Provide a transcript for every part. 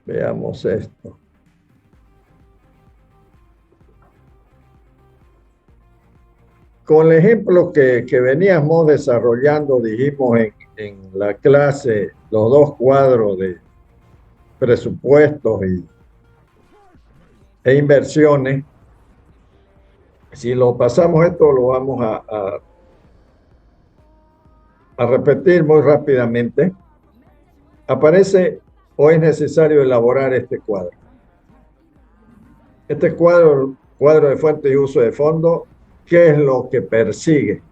Veamos esto. Con el ejemplo que veníamos desarrollando, dijimos en la clase, los dos cuadros de presupuestos e inversiones, si lo pasamos esto, lo vamos a repetir muy rápidamente. Aparece o es necesario elaborar este cuadro. Este cuadro de fuente y uso de fondo, ¿qué es lo que persigue?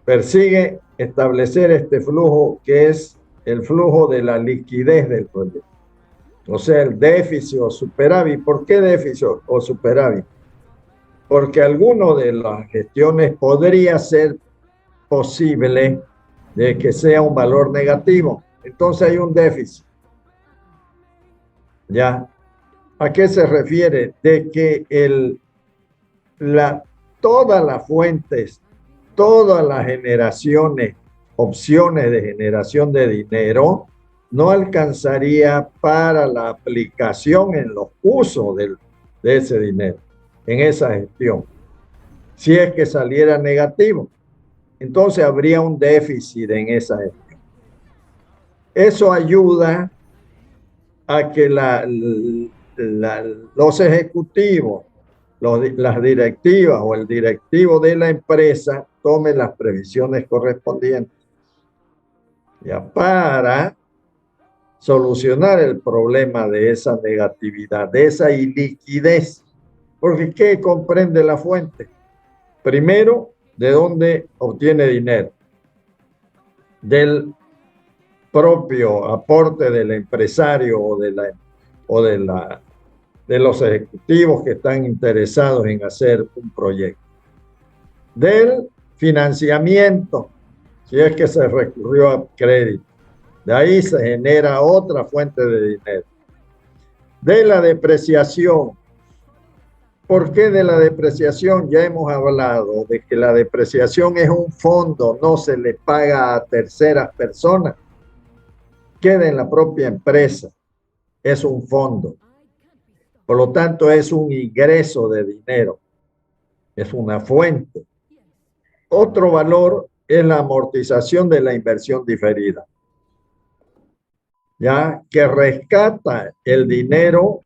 Persigue establecer este flujo que es el flujo de la liquidez del proyecto. O sea, el déficit o superávit. ¿Por qué déficit o superávit? Porque alguno de las gestiones podría ser posible de que sea un valor negativo. Entonces hay un déficit. ¿Ya? ¿A qué se refiere? De que todas las fuentes, todas las generaciones, opciones de generación de dinero, no alcanzaría para la aplicación en los usos de ese dinero, en esa gestión. Si es que saliera negativo, entonces habría un déficit en esa gestión. Eso ayuda a que los ejecutivos, las directivas o el directivo de la empresa tome las previsiones correspondientes ya para solucionar el problema de esa negatividad, de esa iliquidez. Porque ¿qué comprende la fuente? Primero, ¿de dónde obtiene dinero? Del propio aporte del empresario o de los ejecutivos que están interesados en hacer un proyecto. Del financiamiento, si es que se recurrió a crédito. De ahí se genera otra fuente de dinero. De la depreciación. ¿Por qué de la depreciación? Ya hemos hablado de que la depreciación es un fondo, no se le paga a terceras personas. Queda en la propia empresa. Es un fondo. Por lo tanto, es un ingreso de dinero. Es una fuente. Otro valor es la amortización de la inversión diferida, ya que rescata el dinero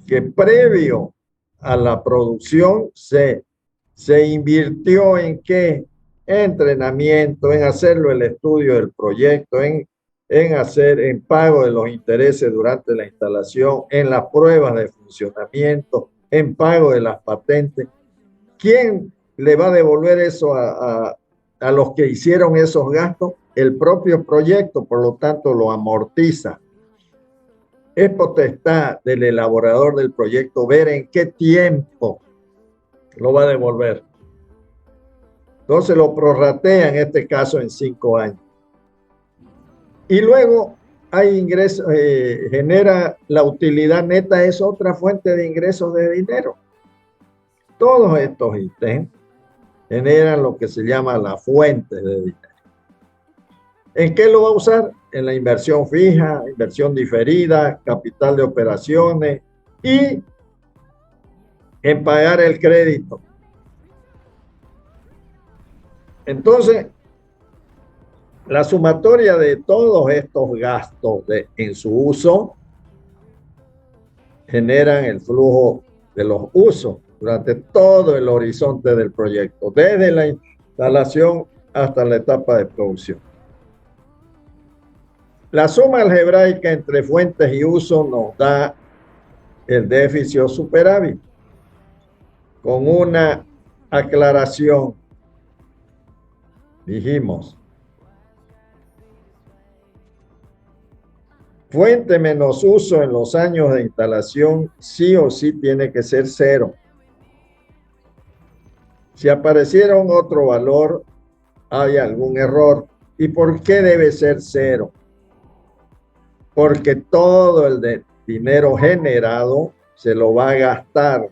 que previo a la producción se invirtió en qué, entrenamiento, en hacerlo el estudio del proyecto, en pago de los intereses durante la instalación, en las pruebas de funcionamiento, en pago de las patentes. ¿Quién le va a devolver eso a los que hicieron esos gastos? El propio proyecto, por lo tanto, lo amortiza. Es potestad del elaborador del proyecto ver en qué tiempo lo va a devolver. Entonces lo prorratea en este caso en 5 años. Y luego hay ingresos, genera la utilidad neta, es otra fuente de ingresos de dinero. Todos estos ítems generan lo que se llama la fuente de dinero. ¿En qué lo va a usar? En la inversión fija, inversión diferida, capital de operaciones y en pagar el crédito. Entonces, la sumatoria de todos estos gastos en su uso generan el flujo de los usos durante todo el horizonte del proyecto, desde la instalación hasta la etapa de producción. La suma algebraica entre fuentes y uso nos da el déficit o superávit, con una aclaración. Dijimos, fuente menos uso en los años de instalación sí o sí tiene que ser 0. Si apareciera otro valor, hay algún error. ¿Y por qué debe ser 0? Porque todo el dinero generado se lo va a gastar.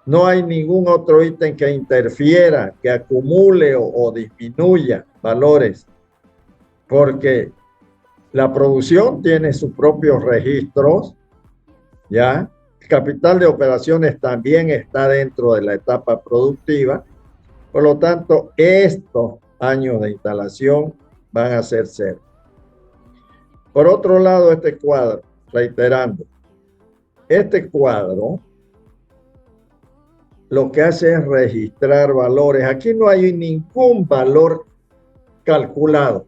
No hay ningún otro ítem que interfiera, que acumule o disminuya valores, porque La producción tiene sus propios registros, ¿ya? El capital de operaciones también está dentro de la etapa productiva. Por lo tanto, estos años de instalación van a ser cero. Por otro lado, este cuadro, reiterando, este cuadro lo que hace es registrar valores. Aquí no hay ningún valor calculado.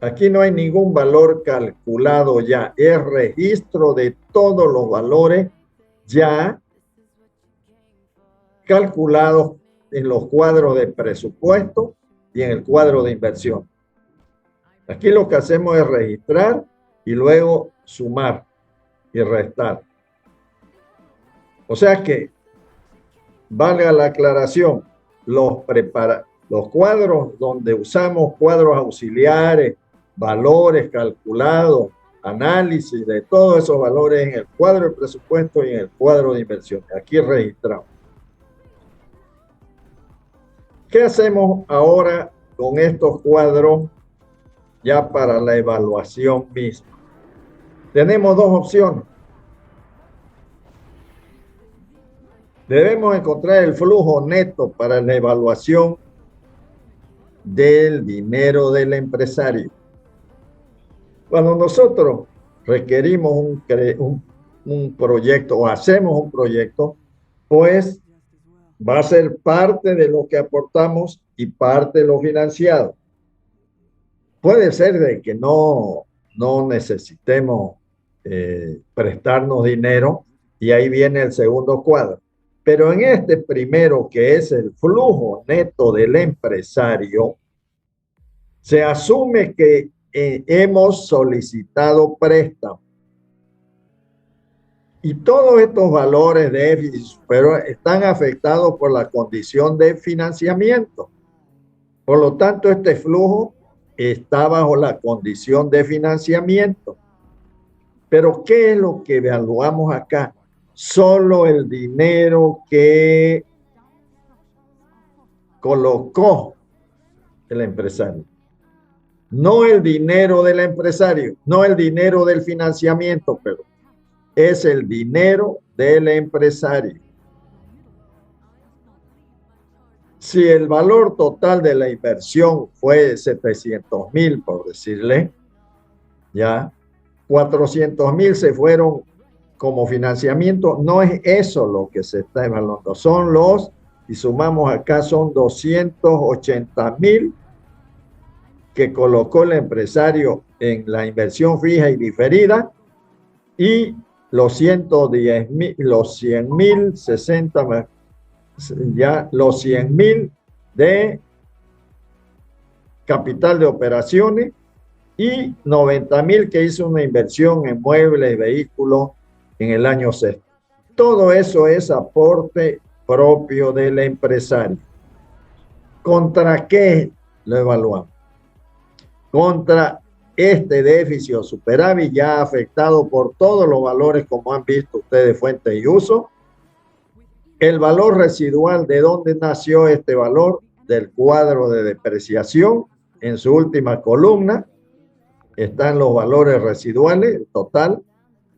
Aquí no hay ningún valor calculado ya. Es registro de todos los valores ya calculados en los cuadros de presupuesto y en el cuadro de inversión. Aquí lo que hacemos es registrar y luego sumar y restar. O sea que, valga la aclaración, los cuadros donde usamos cuadros auxiliares, valores calculados, análisis de todos esos valores en el cuadro de presupuesto y en el cuadro de inversión. Aquí registramos. ¿Qué hacemos ahora con estos cuadros ya para la evaluación misma? Tenemos dos opciones. Debemos encontrar el flujo neto para la evaluación del dinero del empresario. Cuando nosotros requerimos un proyecto o hacemos un proyecto, pues va a ser parte de lo que aportamos y parte de lo financiado. Puede ser de que no necesitemos prestarnos dinero y ahí viene el segundo cuadro. Pero en este primero, que es el flujo neto del empresario, se asume que hemos solicitado préstamo. Y todos estos valores de déficit pero están afectados por la condición de financiamiento. Por lo tanto, este flujo está bajo la condición de financiamiento. Pero, ¿qué es lo que evaluamos acá? Solo el dinero que colocó el empresario. No el dinero del empresario, no el dinero del financiamiento, pero es el dinero del empresario. Si el valor total de la inversión fue 700,000, por decirle, ya, 400,000 se fueron como financiamiento. No es eso lo que se está evaluando, son y sumamos acá, son 280,000 que colocó el empresario en la inversión fija y diferida, y los 110,000, los 100,000, 60, ya los 100,000 de capital de operaciones y 90,000 que hizo una inversión en muebles y vehículos en el año sexto. Todo eso es aporte propio del empresario. ¿Contra qué lo evaluamos? Contra este déficit o superávit ya afectado por todos los valores, como han visto ustedes, fuente y uso. El valor residual, ¿de dónde nació este valor? Del cuadro de depreciación. En su última columna están los valores residuales, el total.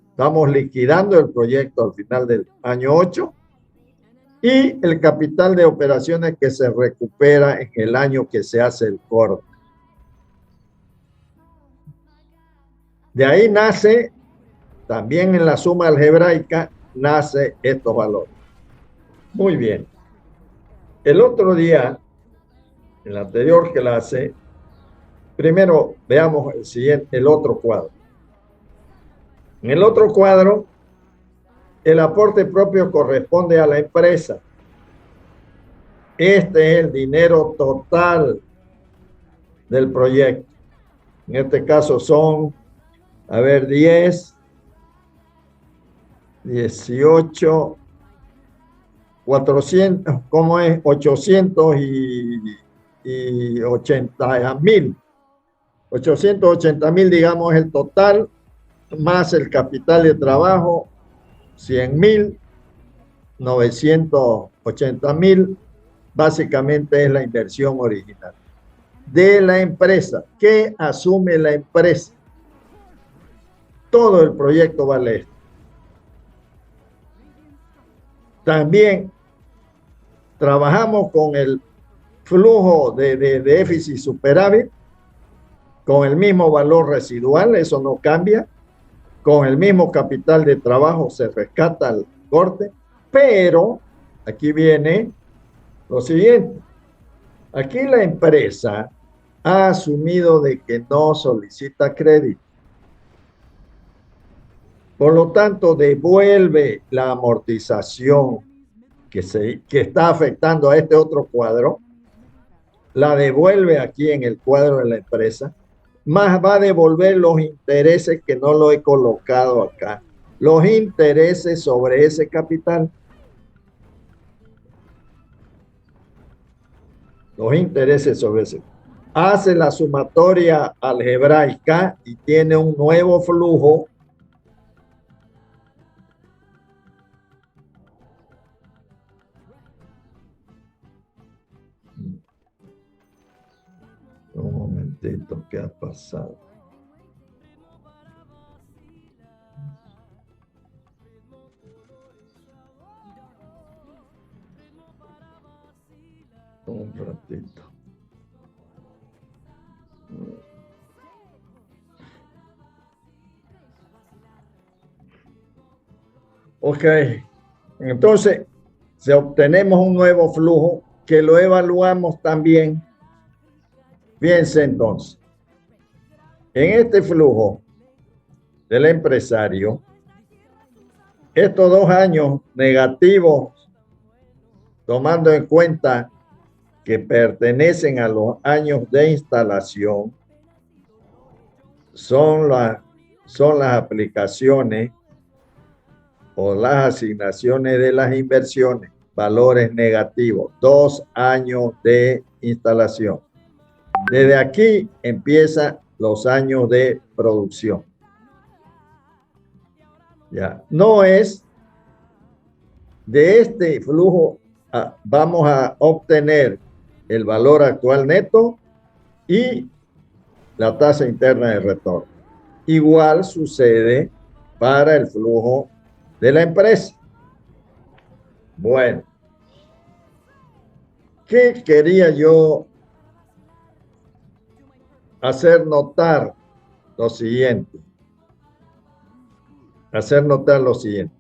Estamos liquidando el proyecto al final del año 8. Y el capital de operaciones que se recupera en el año que se hace el corte. De ahí nace, también en la suma algebraica, nace estos valores. Muy bien. El otro día, en la anterior clase, primero veamos el otro cuadro. En el otro cuadro, el aporte propio corresponde a la empresa. Este es el dinero total del proyecto. En este caso son, 10, 18, 400, ¿cómo es? 880,000. 880,000, digamos, es el total, más el capital de trabajo, 100,000, 980,000, básicamente es la inversión original de la empresa. ¿Qué asume la empresa? todo el proyecto vale esto. También trabajamos con el flujo de déficit superávit con el mismo valor residual, eso no cambia, con el mismo capital de trabajo se rescata el corte, pero aquí viene lo siguiente. Aquí la empresa ha asumido de que no solicita crédito. Por lo tanto, devuelve la amortización que está afectando a este otro cuadro, la devuelve aquí en el cuadro de la empresa, más va a devolver los intereses que no lo he colocado acá, los intereses sobre ese capital. Los intereses sobre ese. Hace la sumatoria algebraica y tiene un nuevo flujo un momentito, ¿qué ha pasado? Un ratito. Ok, entonces, si obtenemos un nuevo flujo que lo evaluamos también, fíjense entonces, en este flujo del empresario, estos 2 años negativos, tomando en cuenta que pertenecen a los años de instalación, son las aplicaciones o las asignaciones de las inversiones, valores negativos, 2 años de instalación. Desde aquí empiezan los años de producción. Ya, no es de este flujo, vamos a obtener el valor actual neto y la tasa interna de retorno. Igual sucede para el flujo de la empresa. Bueno, ¿qué quería yo hacer notar? Lo siguiente. Hacer notar lo siguiente.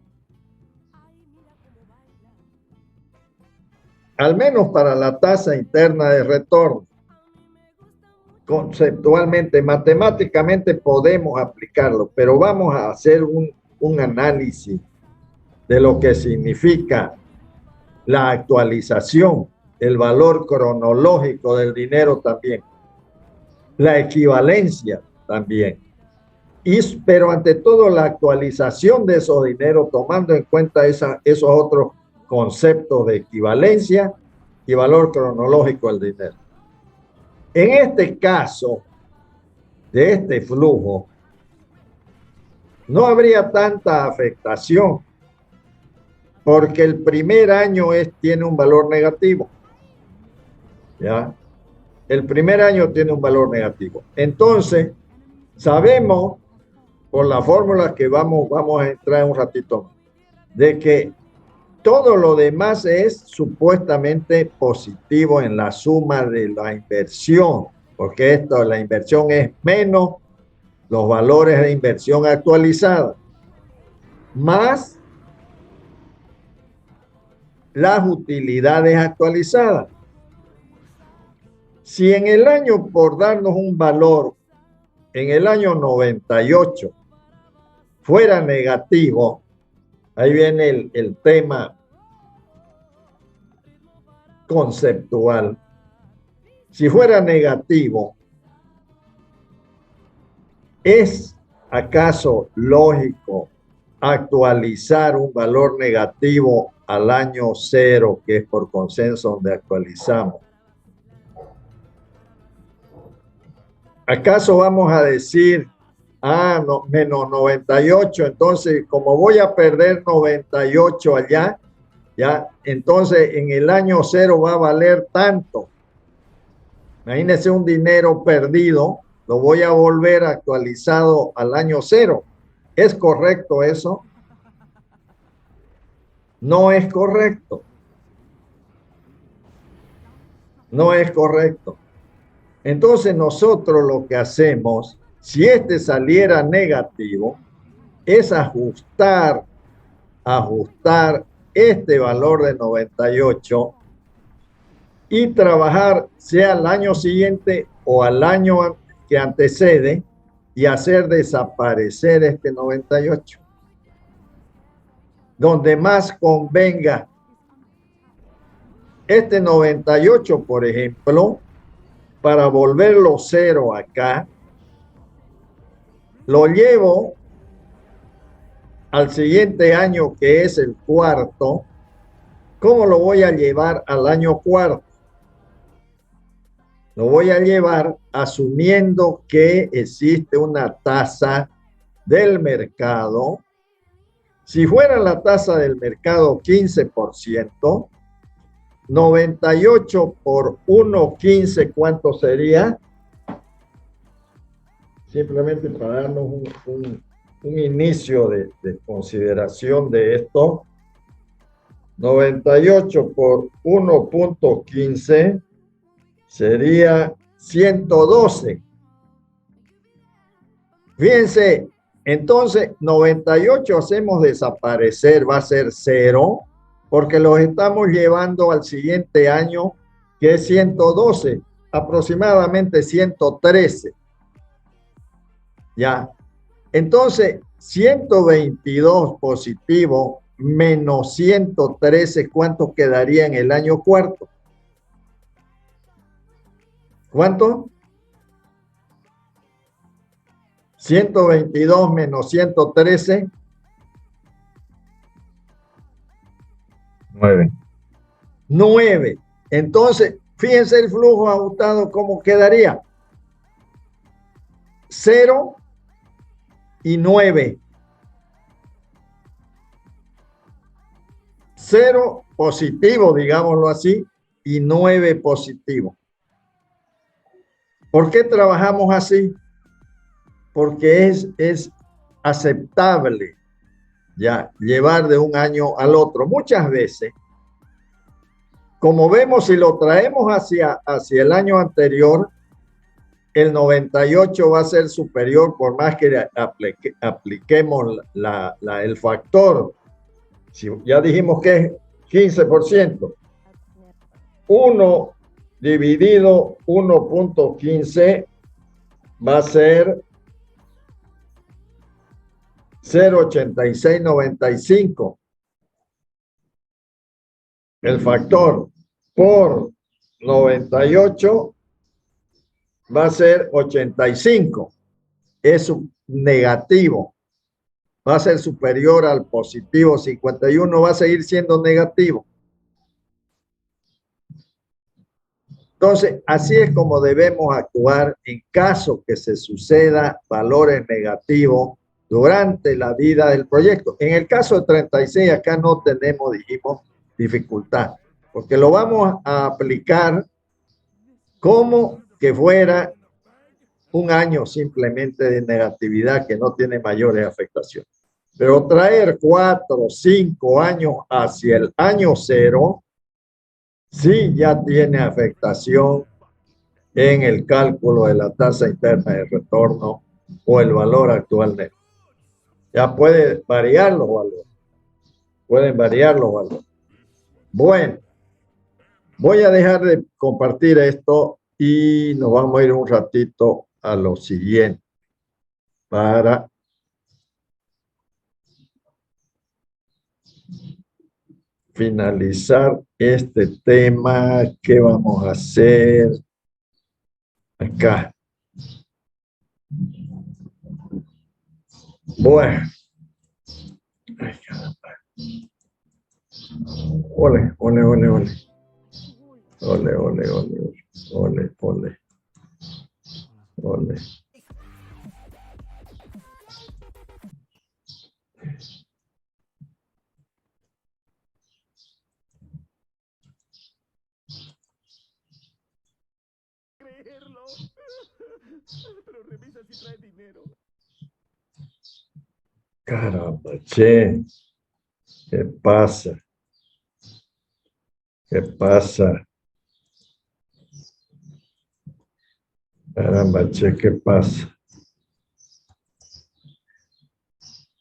Al menos para la tasa interna de retorno, conceptualmente, matemáticamente podemos aplicarlo, pero vamos a hacer un análisis de lo que significa la actualización, el valor cronológico del dinero también, la equivalencia también, pero ante todo la actualización de esos dineros tomando en cuenta esos otros conceptos de equivalencia y valor cronológico del dinero. En este caso de este flujo, no habría tanta afectación porque el primer año tiene un valor negativo. ¿Ya? El primer año tiene un valor negativo. Entonces, sabemos por la fórmula que vamos a entrar un ratito, de que todo lo demás es supuestamente positivo en la suma de la inversión, porque la inversión es menos los valores de inversión actualizados, más las utilidades actualizadas. Si en el año, por darnos un valor, en el año 98 fuera negativo, ahí viene el tema conceptual. Si fuera negativo, ¿es acaso lógico actualizar un valor negativo al año 0, que es por consenso donde actualizamos? ¿Acaso vamos a decir, no, menos 98, entonces como voy a perder 98 allá, ya, entonces en el año 0 va a valer tanto? Imagínense un dinero perdido, lo voy a volver actualizado al año 0. ¿Es correcto eso? No es correcto. No es correcto. Entonces nosotros lo que hacemos, si este saliera negativo, es ajustar este valor de 98 y trabajar sea al año siguiente o al año que antecede y hacer desaparecer este 98. Donde más convenga este 98, por ejemplo, para volverlo cero acá, lo llevo al siguiente año, que es el cuarto. ¿Cómo lo voy a llevar al año cuarto? Lo voy a llevar asumiendo que existe una tasa del mercado. Si fuera la tasa del mercado 15%, 98 por 1,15, ¿cuánto sería? Simplemente para darnos un inicio de consideración de esto. 98 por 1,15 sería 112. Fíjense, entonces 98 hacemos desaparecer, va a ser cero, porque los estamos llevando al siguiente año, que es 112, aproximadamente 113. Ya. Entonces, 122 positivo menos 113, ¿cuánto quedaría en el año cuarto? ¿Cuánto? 122 menos 113. 9. 9. Entonces, fíjense el flujo ajustado, ¿cómo quedaría? 0 y 9. 0 positivo, digámoslo así, y 9 positivo. ¿Por qué trabajamos así? Porque es aceptable ya llevar de un año al otro. Muchas veces, como vemos, si lo traemos hacia el año anterior, el 98 va a ser superior por más que apliquemos el factor. Si ya dijimos que es 15%. 1 dividido 1,15 va a ser 0,8695. El factor por 98 va a ser 85. Es negativo. Va a ser superior al positivo 51. Va a seguir siendo negativo. Entonces, así es como debemos actuar en caso que se suceda valores negativos durante la vida del proyecto. En el caso de 36, acá no tenemos, dijimos, dificultad, porque lo vamos a aplicar como que fuera un año simplemente de negatividad que no tiene mayores afectaciones. Pero traer 4 o 5 años hacia el año cero, sí ya tiene afectación en el cálculo de la tasa interna de retorno o el valor actual neto. Ya puede variar los valores. Pueden variar los valores. Bueno, voy a dejar de compartir esto y nos vamos a ir un ratito a lo siguiente para finalizar este tema. ¿Qué vamos a hacer acá? Bueno. Ole, ole, ole, ole. Ole, ole, ole, ole, ole, ole. Creerlo. Pero revisa si trae dinero. Caramba, che, ¿qué pasa? ¿Qué pasa? Caramba, che, ¿qué pasa?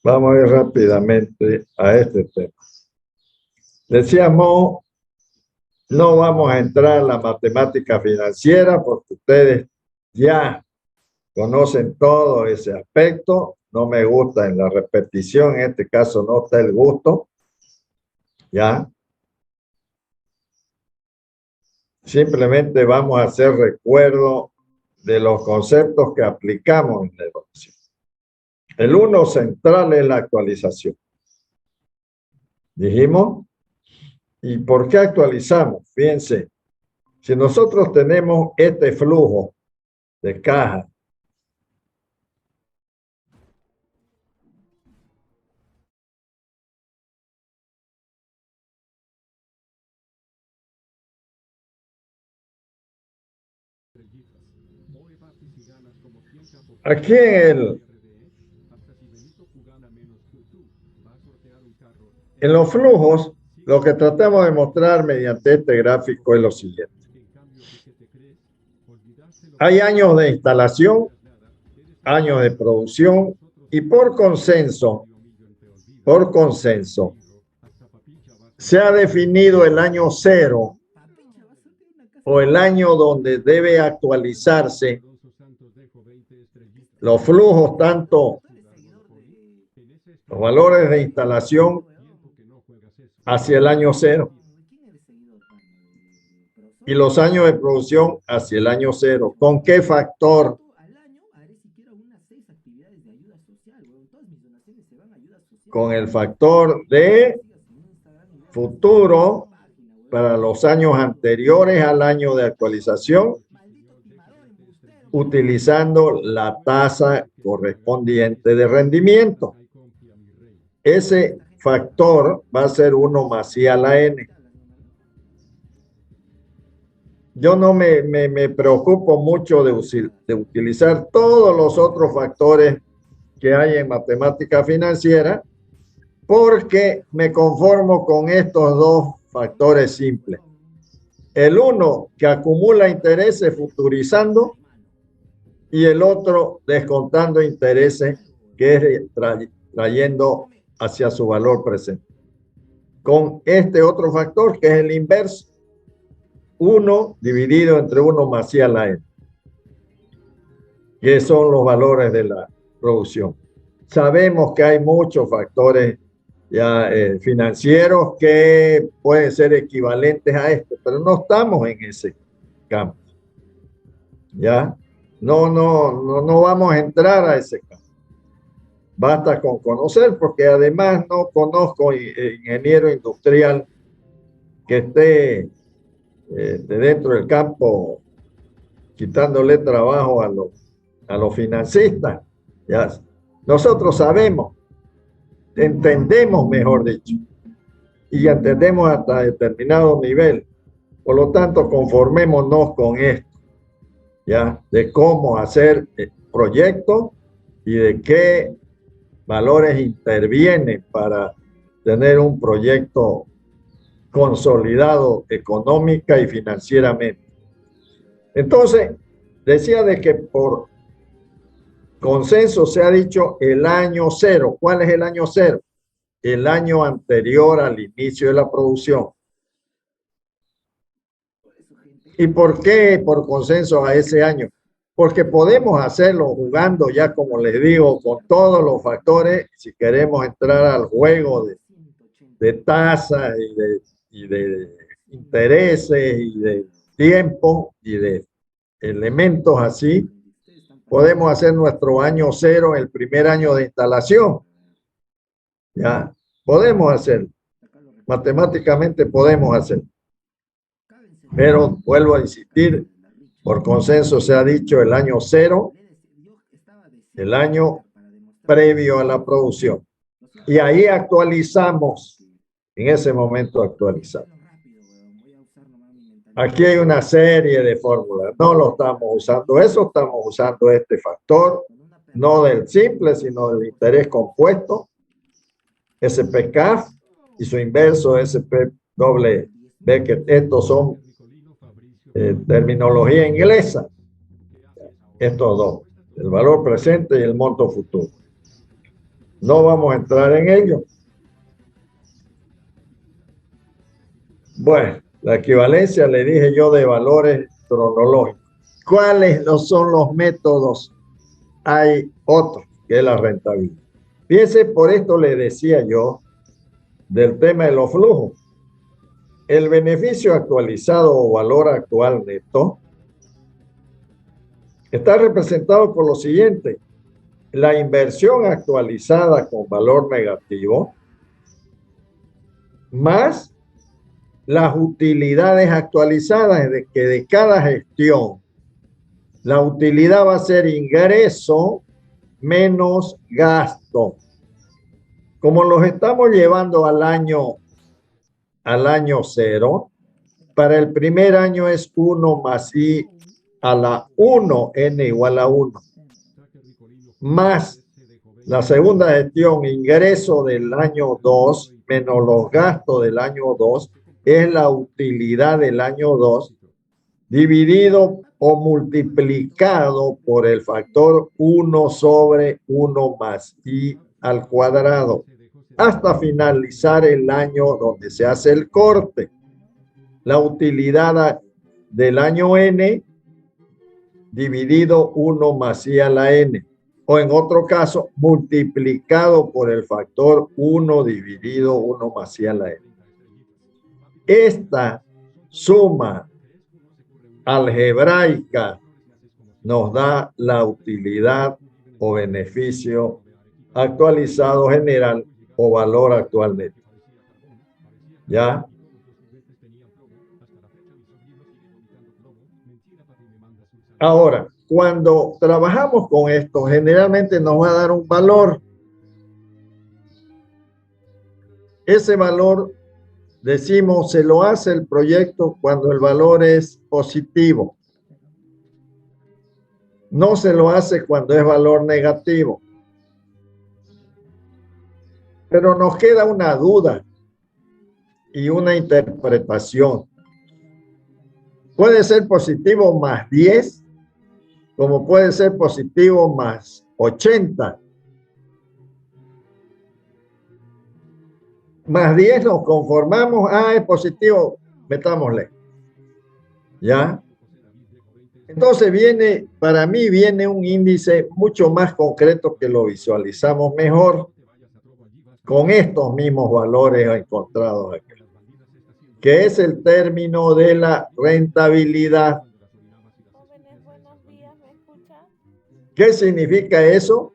Vamos a ir rápidamente a este tema. Decíamos, no vamos a entrar en la matemática financiera porque ustedes ya conocen todo ese aspecto. No me gusta en la repetición, en este caso no está el gusto. Ya. Simplemente vamos a hacer recuerdo de los conceptos que aplicamos en la evaluación. El uno central es la actualización. Dijimos, ¿y por qué actualizamos? Fíjense, si nosotros tenemos este flujo de caja, aquí en los flujos, lo que tratamos de mostrar mediante este gráfico es lo siguiente. Hay años de instalación, años de producción y por consenso, se ha definido el año cero o el año donde debe actualizarse los flujos, tanto los valores de instalación hacia el año cero y los años de producción hacia el año cero. ¿Con qué factor? Con el factor de futuro para los años anteriores al año de actualización, utilizando la tasa correspondiente de rendimiento. Ese factor va a ser 1 más I a la N. Yo no me preocupo mucho de utilizar todos los otros factores que hay en matemática financiera, porque me conformo con estos dos factores simples. El uno, que acumula intereses futurizando, y el otro, descontando intereses, que es trayendo hacia su valor presente. Con este otro factor, que es el inverso, 1 dividido entre 1 más I a la N, que son los valores de la producción. Sabemos que hay muchos factores ya financieros que pueden ser equivalentes a esto, pero no estamos en ese campo. ¿Ya? No vamos a entrar a ese campo. Basta con conocer, porque además no conozco ingeniero industrial que esté dentro del campo quitándole trabajo a los financistas. ¿Ya? Nosotros sabemos, entendemos, mejor dicho, y entendemos hasta determinado nivel. Por lo tanto, conformémonos con esto, ¿ya? De cómo hacer proyectos y de qué valores intervienen para tener un proyecto consolidado económica y financieramente. Entonces, decía de que por consenso se ha dicho el año cero. ¿Cuál es el año cero? El año anterior al inicio de la producción. ¿Y por qué por consenso a ese año? Porque podemos hacerlo jugando ya, como les digo, con todos los factores, si queremos entrar al juego de tasas y de intereses y de tiempo y de elementos así. Podemos hacer nuestro año cero, el primer año de instalación. Ya, podemos hacerlo. Matemáticamente podemos hacerlo. Pero vuelvo a insistir, por consenso se ha dicho el año cero, el año previo a la producción. Y ahí actualizamos, en ese momento actualizamos. Aquí hay una serie de fórmulas, no lo estamos usando eso, estamos usando este factor, no del simple, sino del interés compuesto, SPCAF y su inverso SPW, que estos son terminología inglesa, estos dos, el valor presente y el monto futuro. No vamos a entrar en ello. Bueno, la equivalencia le dije yo de valores cronológicos. ¿Cuáles no son los métodos? Hay otro, que es la rentabilidad. Fíjense, por esto le decía yo del tema de los flujos. El beneficio actualizado o valor actual neto está representado por lo siguiente: la inversión actualizada con valor negativo más las utilidades actualizadas, de que de cada gestión la utilidad va a ser ingreso menos gasto. Como los estamos llevando al año 0, para el primer año es 1 más I a la 1, N igual a 1, más la segunda gestión, ingreso del año 2 menos los gastos del año 2, es la utilidad del año 2, dividido o multiplicado por el factor 1 sobre 1 más I al cuadrado, hasta finalizar el año donde se hace el corte. La utilidad del año N dividido 1 más I a la N, o en otro caso, multiplicado por el factor 1 dividido 1 más I a la N. Esta suma algebraica nos da la utilidad o beneficio actualizado general o valor actual neto. ¿Ya? Ahora, cuando trabajamos con esto, generalmente nos va a dar un valor. Ese valor, decimos, se lo hace el proyecto cuando el valor es positivo. No se lo hace cuando es valor negativo. Pero nos queda una duda y una interpretación. Puede ser positivo más 10, como puede ser positivo más 80. Más 10 nos conformamos, es positivo, metámosle. ¿Ya? Entonces para mí viene un índice mucho más concreto que lo visualizamos mejor con estos mismos valores encontrados aquí, que es el término de la rentabilidad. ¿Qué significa eso?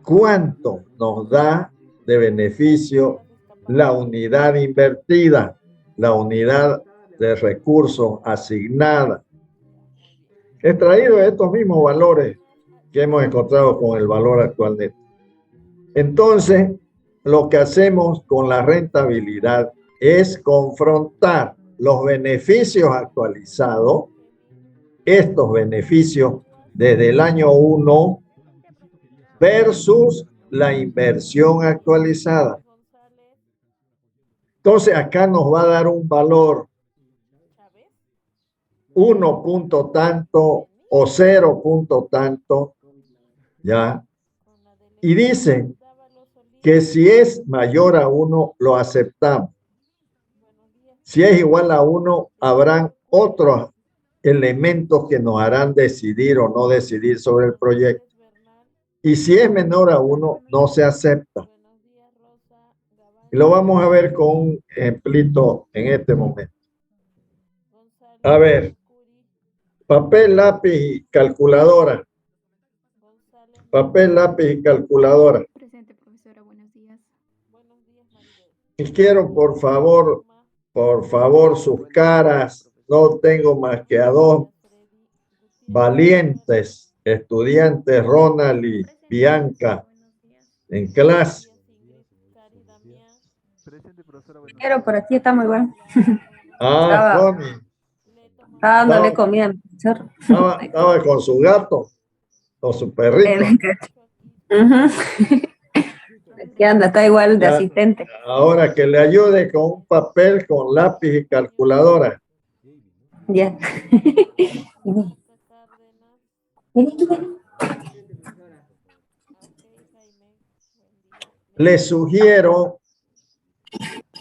¿Cuánto nos da de beneficio la unidad invertida, la unidad de recursos asignada? Extraído de estos mismos valores que hemos encontrado con el valor actual neto. Entonces, lo que hacemos con la rentabilidad es confrontar los beneficios actualizados, estos beneficios desde el año 1 versus la inversión actualizada. Entonces, acá nos va a dar un valor 1 punto tanto o 0 punto tanto, ¿ya? Y dice que si es mayor a 1, lo aceptamos. Si es igual a 1, habrán otros elementos que nos harán decidir o no decidir sobre el proyecto. Y si es menor a 1, no se acepta. Y lo vamos a ver con un ejemplito en este momento. A ver, papel, lápiz y calculadora. Papel, lápiz y calculadora. Presente, profesora, buenos días. Y quiero, por favor, sus caras. No tengo más que a dos valientes estudiantes, Ronald y Bianca, en clase. Pero por aquí estamos igual. Connie. Dándole comida a mi profesor. Estaba con su gato o su perrito. ¿Qué anda? Está igual de Ya. asistente. Ahora que le ayude con un papel, con lápiz y calculadora. Ya. Vení, vení, vení.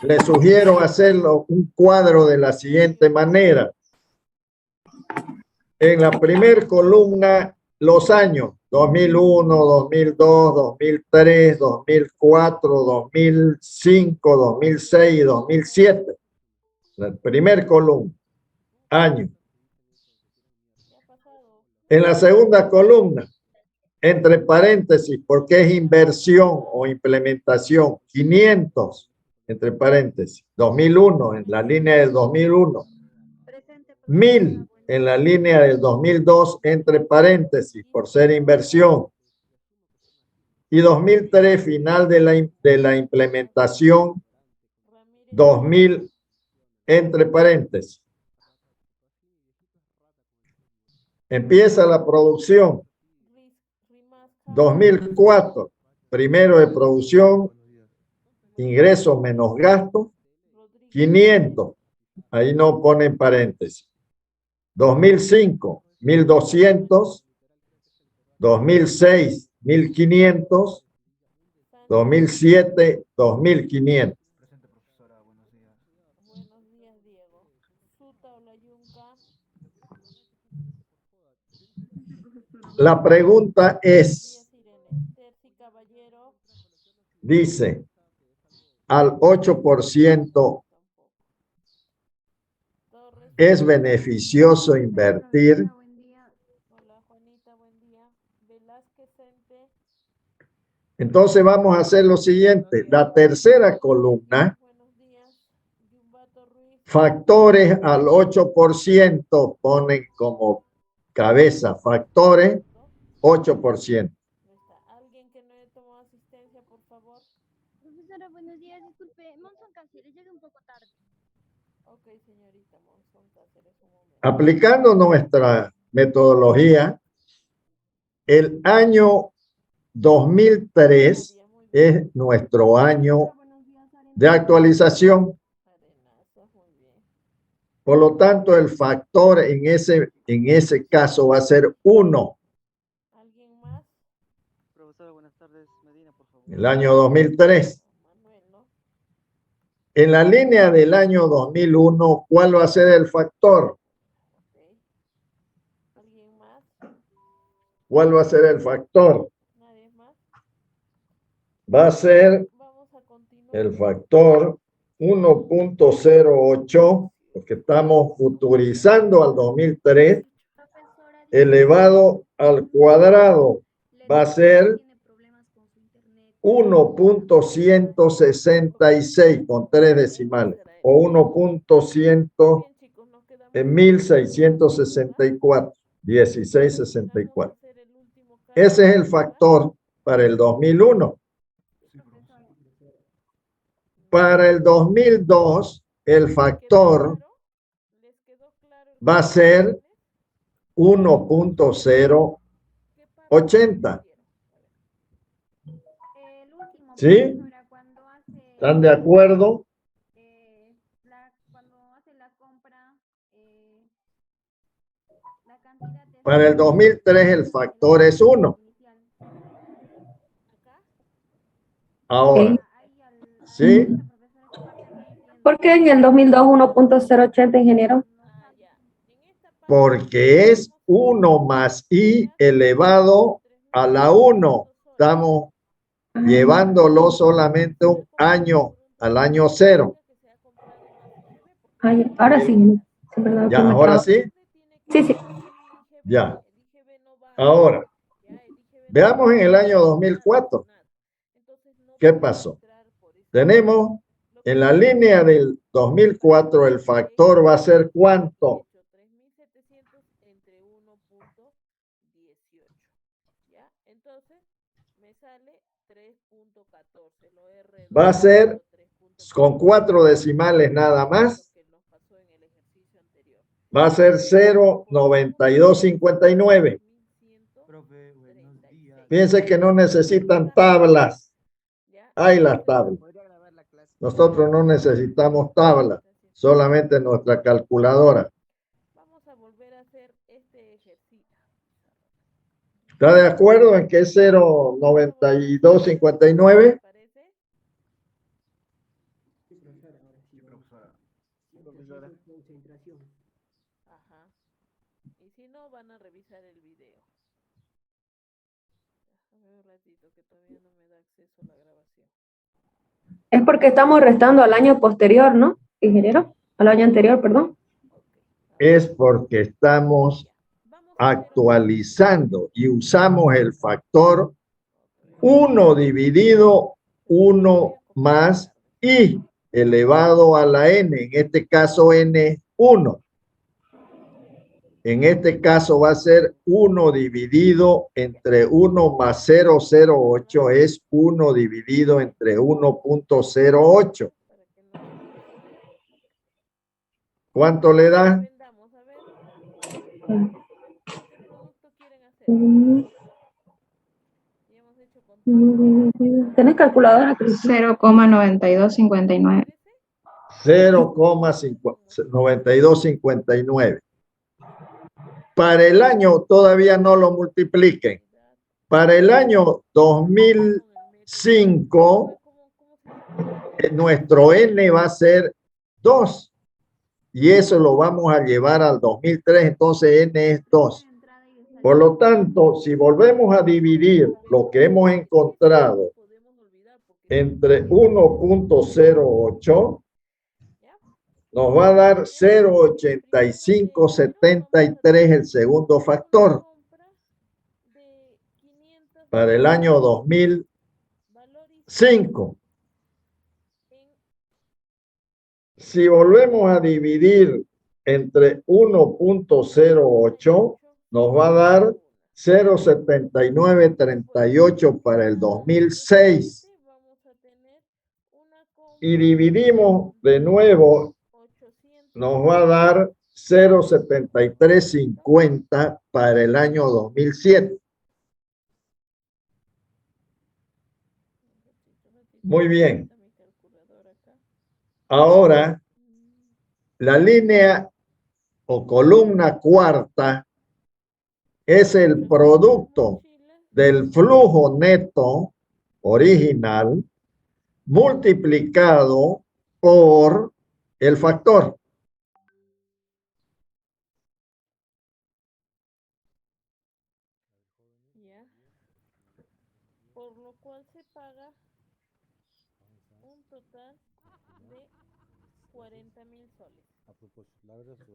Le sugiero hacerlo un cuadro de la siguiente manera. En la primera columna, los años 2001, 2002, 2003, 2004, 2005, 2006 y 2007. La primera columna, año. En la segunda columna, entre paréntesis, porque es inversión o implementación, 500, entre paréntesis, 2001, en la línea del 2001, 1000 en la línea del 2002, entre paréntesis, por ser inversión, y 2003, final de la implementación, 2000, entre paréntesis. Empieza la producción. 2004, primero de producción, ingresos menos gastos, 500, ahí no ponen paréntesis. 2005, 1200, 2006, 1500, 2007, 2500. La pregunta es, dice, al 8% es beneficioso invertir. Entonces vamos a hacer lo siguiente. La tercera columna, factores al 8%, ponen como cabeza, factores 8%. Alguien que no le tomó asistencia, por favor. Profesora, buenos días. Disculpe, Monson Cáceres, llegué un poco tarde. Ok, señorita Monson Cáceres, un momento. Aplicando nuestra metodología, el año 2003 es nuestro año de actualización. Por lo tanto, el factor en ese caso va a ser 1. ¿Alguien más? Profesora, buenas tardes. Medina, por favor. El año 2003. Manuel, ¿no? En la línea del año 2001, ¿cuál va a ser el factor? Ok. ¿Alguien más? ¿Cuál va a ser el factor? ¿Nadie más? Va a ser Vamos a continuar. el factor 1.08, porque estamos futurizando al 2003, Profesora, elevado al cuadrado. Va a ser tiene problemas con su internet. 1.166 con 3 decimales, o 1.100 Bien, chicos, nos quedamos en 1664, 1664. hacer el último cálculo. Ese es el factor para el 2001. Para el 2002, el factor ¿Les quedó claro? va a ser 1.080. El último, ¿Sí? profesora, cuando hace, ¿Están de acuerdo? cuando hace la compra, la cantidad de... Para el 2003 el factor es 1. Ahora, ¿sí? ¿Por qué en el 2002 1.080, ingeniero? Porque es 1 más i elevado a la 1. Estamos llevándolo solamente un año, al año 0. Ay, ahora sí. Sí, perdón, Ya, que me ahora trabo. sí. Sí, sí. Ya. Ahora, veamos en el año 2004. ¿Qué pasó? Tenemos en la línea del 2004 el factor va a ser ¿cuánto? 3700 entre 1.18. ¿Ya? Entonces, me sale 3.14. Lo he reducido. Va a ser con 4 decimales nada más. Va a ser 0.9259. Profe, buenos días. Fíjense que no necesitan tablas. Hay las tablas. Nosotros no necesitamos tablas, solamente nuestra calculadora. Vamos a volver a hacer este ejercicio. ¿Está de acuerdo en que es 0,9259? ¿Parece? Ajá. Y si no, van a revisar el video. Déjame un ratito que todavía no me da acceso a la grabación. Es porque estamos restando al año posterior, ¿no, ingeniero? Al año anterior, perdón. Es porque estamos actualizando y usamos el factor 1 dividido 1 más i elevado a la n, en este caso n es 1. En este caso va a ser 1 dividido entre 1 más 0,08 es 1 dividido entre 1,08. ¿Cuánto le da? Aprendamos, a ver. ¿Qué producto quieren hacer? Ya hemos hecho con ¿Tenés calculadora? 0,9259. 0,9259. Para el año todavía no lo multipliquen. Para el año 2005, nuestro n va a ser 2. Y eso lo vamos a llevar al 2003, entonces n es 2. Por lo tanto, si volvemos a dividir lo que hemos encontrado entre 1,08, nos va a dar 0,8573 el segundo factor. Para el año 2005. Si volvemos a dividir entre 1,08, nos va a dar 0,7938 para el 2006. Y dividimos de nuevo, nos va a dar 0,7350 para el año 2007. Muy bien. Ahora, la línea o columna cuarta es el producto del flujo neto original multiplicado por el factor. Ya. Por lo cual se paga un total de 40,000 soles.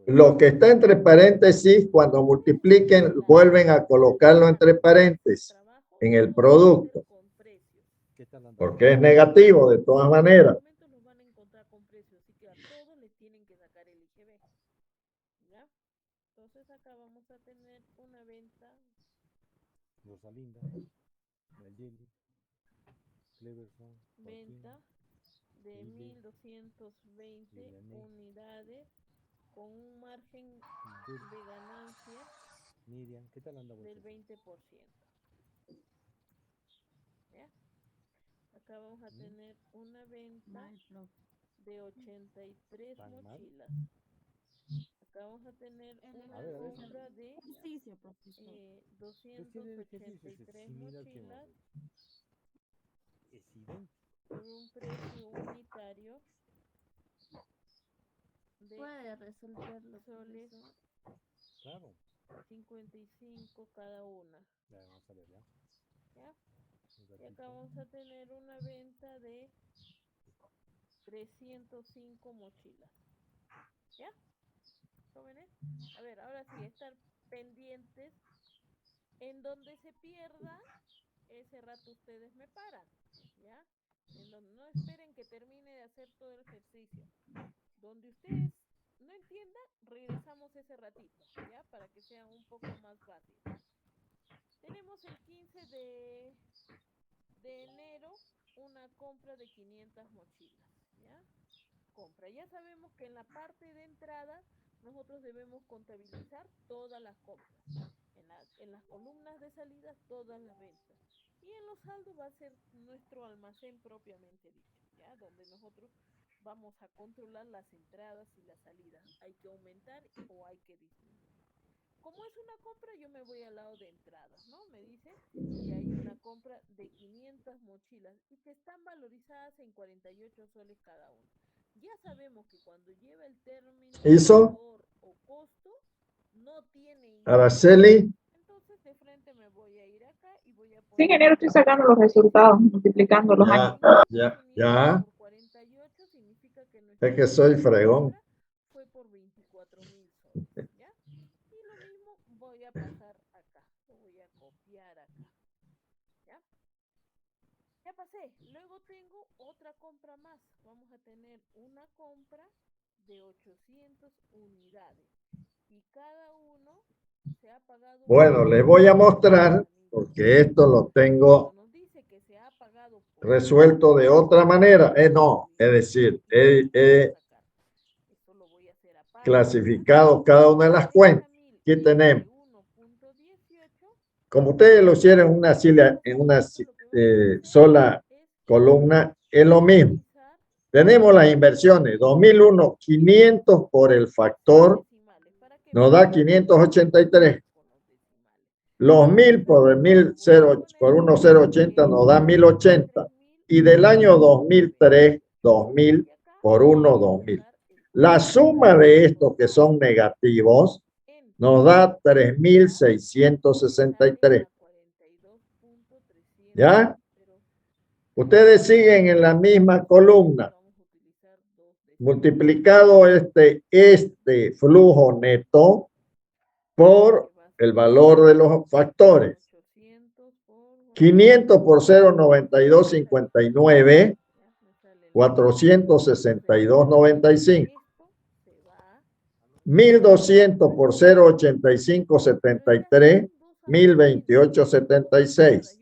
Lo que está entre paréntesis, cuando multipliquen, vuelven a colocarlo entre paréntesis en el producto, porque es negativo de todas maneras. Los van a encontrar con precios, así que a todos les tienen que sacar el IGB. ¿Ya? Entonces acá vamos a tener una venta. Rosalinda, Nayeli, Cleverson, Venta de 1,220 unidades con un margen de ganancia Miriam, ¿qué tal anda del 20%. ¿Ya? Acá vamos a tener una venta de 83 mochilas. Acá vamos a tener una compra de 283 mochilas por un precio unitario de soles Claro. 55 cada una. Ya, vamos a ver, ¿ya? ¿Ya? Y acá vamos a tener una venta de 305 mochilas. ¿Ya? ¿Jóvenes? A ver, ahora sí, estar pendientes. En donde se pierda, ese rato ustedes me paran. ¿Ya? En donde no esperen que termine de hacer todo el ejercicio. Donde ustedes no entiendan, regresamos ese ratito, ¿ya? Para que sea un poco más fácil. Tenemos el 15 de enero una compra de 500 mochilas, ¿ya? Compra. Ya sabemos que en la parte de entrada nosotros debemos contabilizar todas las compras. En las columnas de salida, todas las ventas. Y en los saldos va a ser nuestro almacén propiamente dicho, ¿ya? Donde nosotros vamos a controlar las entradas y las salidas. Hay que aumentar o hay que disminuir. Como es una compra, yo me voy al lado de entradas, ¿no? Me dice que hay una compra de 500 mochilas y que están valorizadas en 48 soles cada una. Ya sabemos que cuando lleva el término ¿Hizo? valor o costo, no tiene Araceli, entonces de frente me voy a ir acá y voy a Sí, poner ingeniero, estoy sacando los resultados, multiplicando los años. ya. por 48 significa que Es que soy fregón. fue por 24,000 soles, ¿ya? Y lo mismo voy a pasar acá, lo voy a copiar acá, ¿ya? Ya pasé, luego tengo otra compra más, vamos a tener una compra de 800 unidades y cada uno se ha pagado. Bueno, les voy a mostrar, porque esto lo tengo Nos dice que se ha pagado resuelto de otra manera. No, es decir, he clasificado cada una de las cuentas. Aquí tenemos. Como ustedes lo hicieron en una sola columna, es lo mismo. Tenemos las inversiones, 2001, 500 por el factor, nos da 583. Los 1000 por el 1080 nos da 1080. Y del año 2003, 2000 por 1, 2000. La suma de estos que son negativos nos da 3663. ¿Ya? Ustedes siguen en la misma columna. Multiplicado este flujo neto por el valor de los factores. 500 por 0,9259, 462,95. 1200 por 0,8573, 1028,76.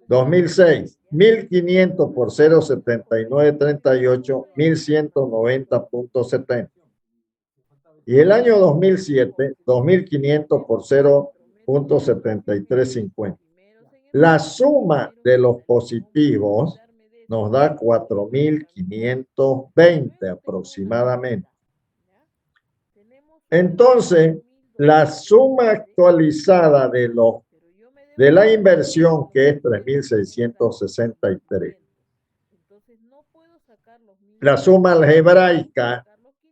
2006, 1500 por 0,7938, 1190,70. Y el año 2007, 2500 por 0,7350. La suma de los positivos nos da 4520 aproximadamente. Entonces, la suma actualizada de la inversión, que es 3663, la suma algebraica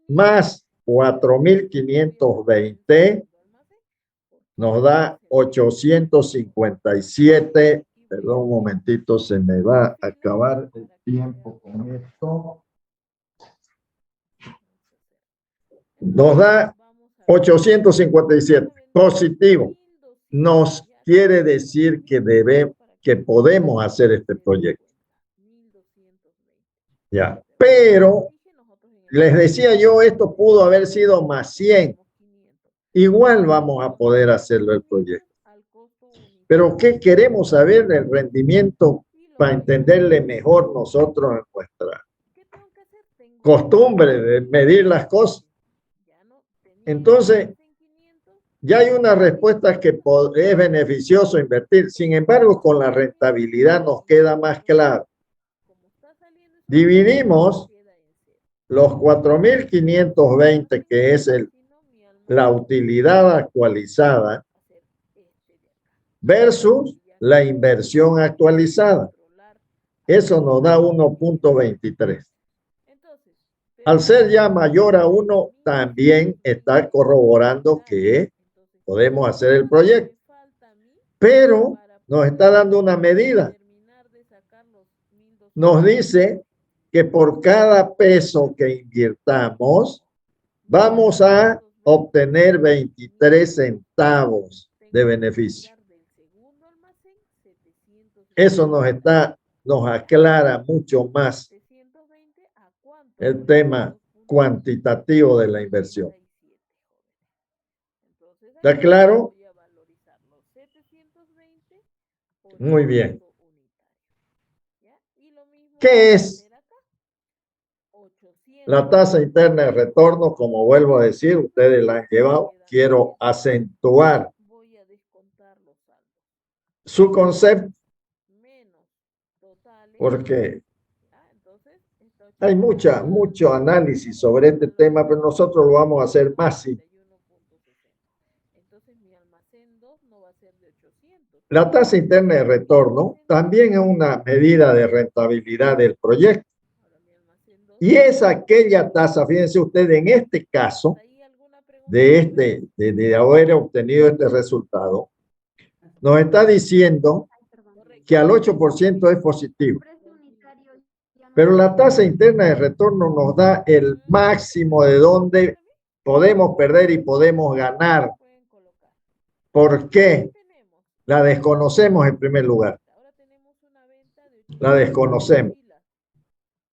más 4520 nos da 857. Perdón un momentito, se me va a acabar el tiempo con esto. Nos da 857 positivo. Nos quiere decir que podemos hacer este proyecto. Ya, pero les decía yo, esto pudo haber sido más 100. Igual vamos a poder hacerlo el proyecto. Pero ¿qué queremos saber del rendimiento para entenderle mejor nosotros en nuestra costumbre de medir las cosas? Entonces, ya hay una respuesta que es beneficioso invertir. Sin embargo, con la rentabilidad nos queda más claro. Dividimos los 4520, que es la utilidad actualizada, versus la inversión actualizada. Eso nos da 1.23. Al ser ya mayor a 1, también está corroborando que podemos hacer el proyecto. Pero nos está dando una medida. Nos dice que por cada peso que invirtamos, vamos a obtener 23 centavos de beneficio. Eso nos aclara mucho más el tema cuantitativo de la inversión. ¿Está claro? Muy bien. ¿Qué es la tasa interna de retorno? Como vuelvo a decir, ustedes la han llevado. Quiero acentuar su concepto totales. porque Entonces, está hay mucho análisis sobre este tema, pero nosotros lo vamos a hacer más simple. 81.60. Entonces, mi almacén 2 no va a ser de 800. La tasa interna de retorno también es una medida de rentabilidad del proyecto. Ahora, mi almacén 2, Y es aquella tasa, fíjense ustedes, en este caso, ¿hay alguna pregunta? de haber obtenido este resultado, nos está diciendo que al 8% es positivo. Precio unitario ya no Pero la tasa interna de retorno nos da el máximo de donde podemos perder y podemos ganar. Pueden colocar. ¿Por qué? Tenemos, La desconocemos en primer lugar. ahora tenemos una venta de La desconocemos.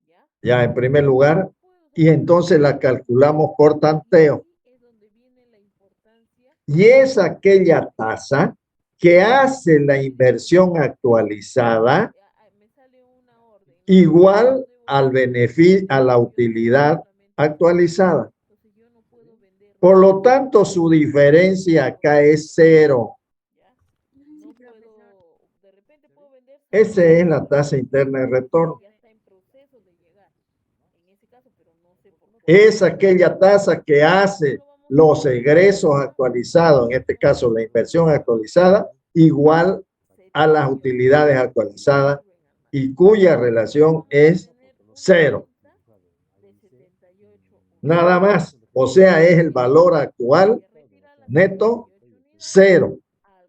¿Ya? Ya en primer lugar, y entonces la calculamos por tanteo. Es donde viene la importancia. Y es aquella tasa que hace la inversión actualizada Me sale una orden. igual al beneficio, a la utilidad actualizada. Entonces yo no puedo vender. Por lo tanto, su diferencia acá es cero. ¿Ya? No puedo, de repente puedo vender. Esa es la tasa interna de retorno. Ya está en proceso de llegar. En ese caso, pero no sé por qué. Es aquella tasa que hace los egresos actualizados, en este caso la inversión actualizada, igual a las utilidades actualizadas y cuya relación es cero. Nada más. O sea, es el valor actual neto cero.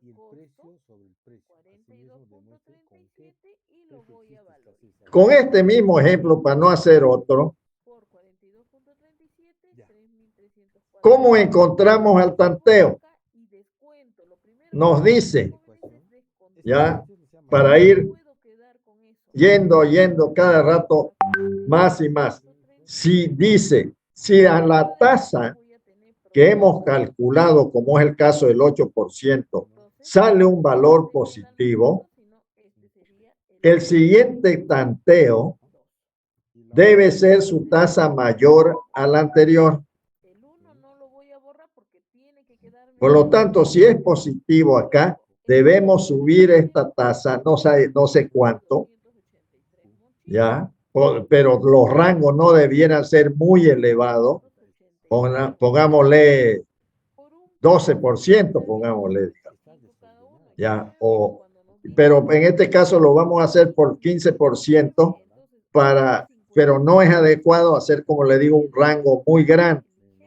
Y el precio sobre el precio. Asimismo, demuestre con qué Y lo voy a valorar. Con este mismo ejemplo, para no hacer otro, Por 42.37, Ya. 3.340. ¿cómo encontramos al tanteo? Y descuento. Lo primero Nos que dice, hago es descontar. ya, Este se llama para ir Puedo quedar con eso. yendo cada rato más y más. Si dice, si a la tasa que hemos calculado, como es el caso del 8%, sale un valor positivo, el siguiente tanteo debe ser su tasa mayor a la anterior. El 1 no lo voy a borrar porque tiene que quedarme. Por lo tanto, si es positivo acá, debemos subir esta tasa, no sé cuánto, ¿ya? Pero los rangos no debieran ser muy elevados. Pongámosle 12%, pongámosle, ¿ya? Pero en este caso lo vamos a hacer por 15% pero no es adecuado hacer, como le digo, un rango muy grande,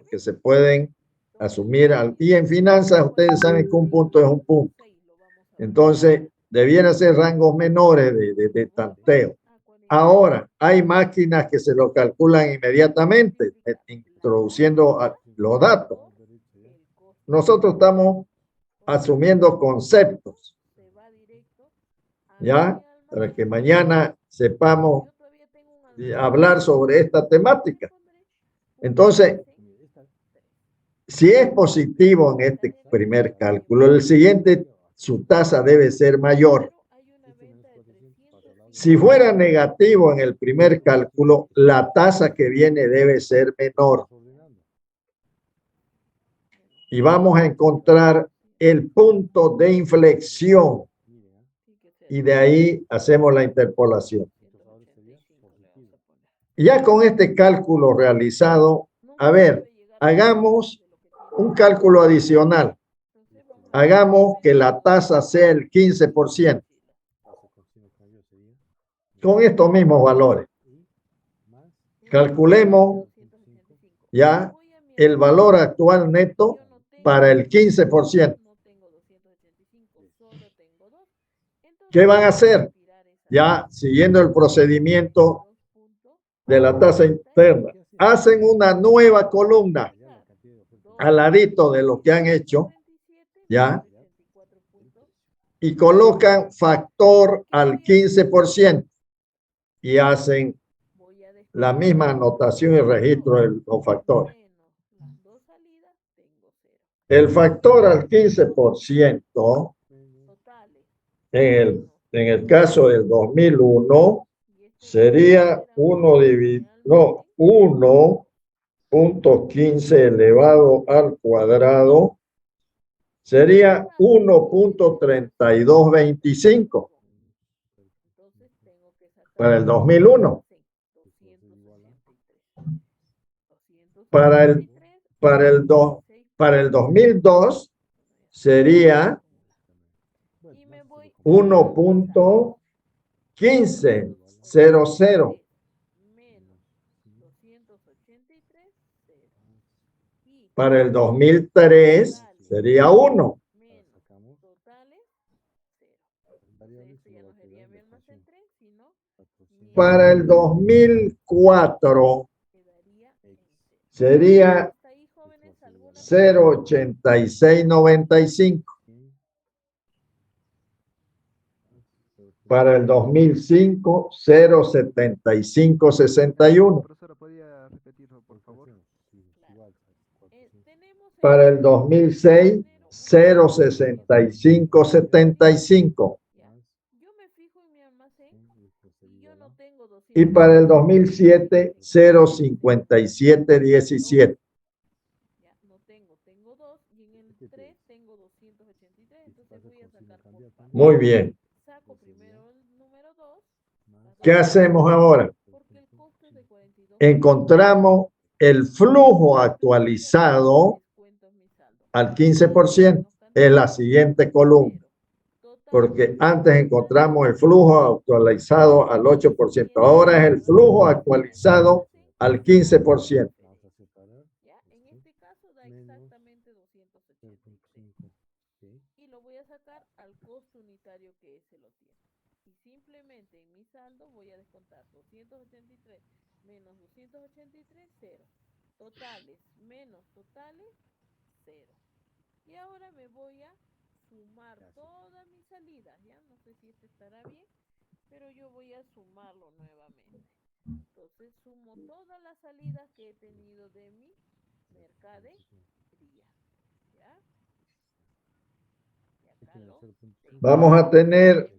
que se pueden asumir. Y en finanzas, ustedes saben que un punto es un punto. Entonces, debieran ser rangos menores de tanteo. Ahora, hay máquinas que se lo calculan inmediatamente, introduciendo los datos. Nosotros estamos asumiendo conceptos, ¿ya? Para que mañana sepamos hablar sobre esta temática. Entonces, si es positivo en este primer cálculo, el siguiente, su tasa debe ser mayor. Si fuera negativo en el primer cálculo, la tasa que viene debe ser menor. Y vamos a encontrar el punto de inflexión. Y de ahí hacemos la interpolación. Ya con este cálculo realizado, a ver, hagamos un cálculo adicional. Hagamos que la tasa sea el 15%. Con estos mismos valores. Calculemos ya el valor actual neto para el 15%. ¿Qué van a hacer? Ya siguiendo el procedimiento de la tasa interna. Hacen una nueva columna al ladito de lo que han hecho, ¿ya? Y colocan factor al 15% y hacen la misma anotación y registro de los factores. El factor al 15% en el caso del 2001 sería 1.15 elevado al cuadrado, sería 1.3225. sacar para el 2001. 263. Para el 2002 sería Y me voy 1.1500. menos 283, 0. Y Para el 2003 sería 1. menos totales, 0. Este ya no sería mi almacén 3, sino mi Para el 2004 quedaría en 0. sería ¿Hasta ahí, jóvenes, alguna 0.8695. Para el 2005, 0.7561. Profesora, ¿podría repetirlo, por favor? tenemos Para el 2006, 0.6575. Ya. Yo me fijo en mi almacén y yo no tengo 200. Y para el 2007, 0.5717. Ya, no tengo, tengo 2 y en el 3 tengo 283, entonces voy a sacar por partes. Muy bien. Saco primero el número 2. ¿Qué hacemos ahora? Porque el costo es de 42. Encontramos el flujo actualizado al 15%. Es la siguiente columna. Porque antes encontramos el flujo actualizado al 8%. Ahora es el flujo actualizado al 15%. Ya, en este caso da exactamente 283. Y lo voy a sacar al costo unitario que ese lo tiene. Y simplemente en mi saldo voy a descontar 283 menos 283, 0. Totales menos totales, 0. Y ahora me voy a sumar todas mis salidas. Ya no sé si este estará bien, pero yo voy a sumarlo nuevamente. Entonces sumo todas las salidas que he tenido de mi mercadería. ¿Ya? Y acá lo tengo. Vamos a tener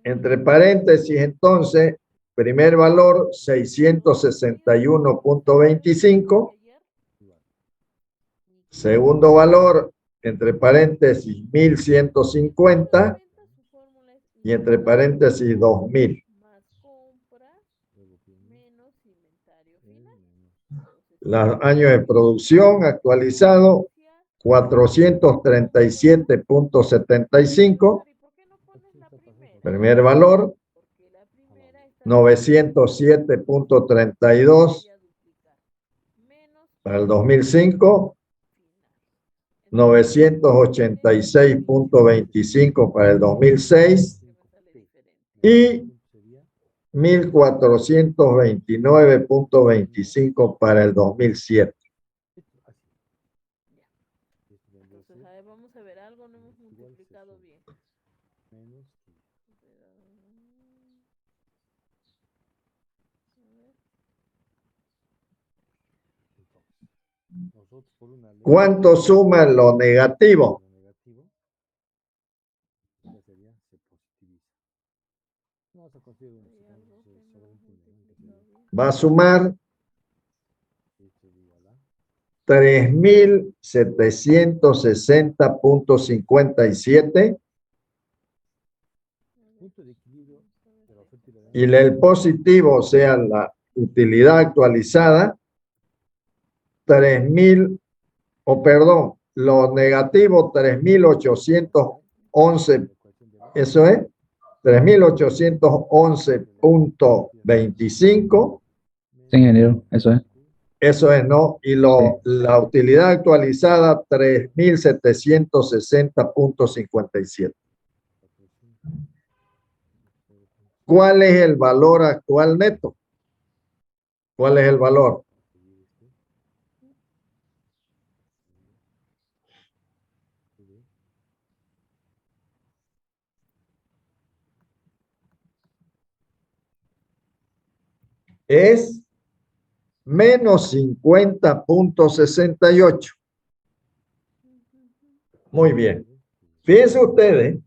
entre paréntesis entonces, primer valor 661.25. Segundo valor, entre paréntesis, 1.150. Y entre paréntesis, 2.000. Más compra menos inventario final. Los años de producción actualizado, 437.75. Primer valor, 907.32. Para el 2005, 986.25 para el 2006 y 1.429.25 para el 2007. Entonces, a ver, vamos a ver, algo no hemos multiplicado bien. ¿Cuánto suma lo negativo? Va a sumar 3.760.57 y el positivo, o sea, la utilidad actualizada, 3.000, o perdón, lo negativo 3.811, eso es 3.811.25. Sí, ingeniero, eso es. Eso es, ¿no? Y la utilidad actualizada, 3.760.57. ¿Cuál es el valor actual neto? ¿Cuál es el valor? Es menos 50.68. Muy bien. Fíjense ustedes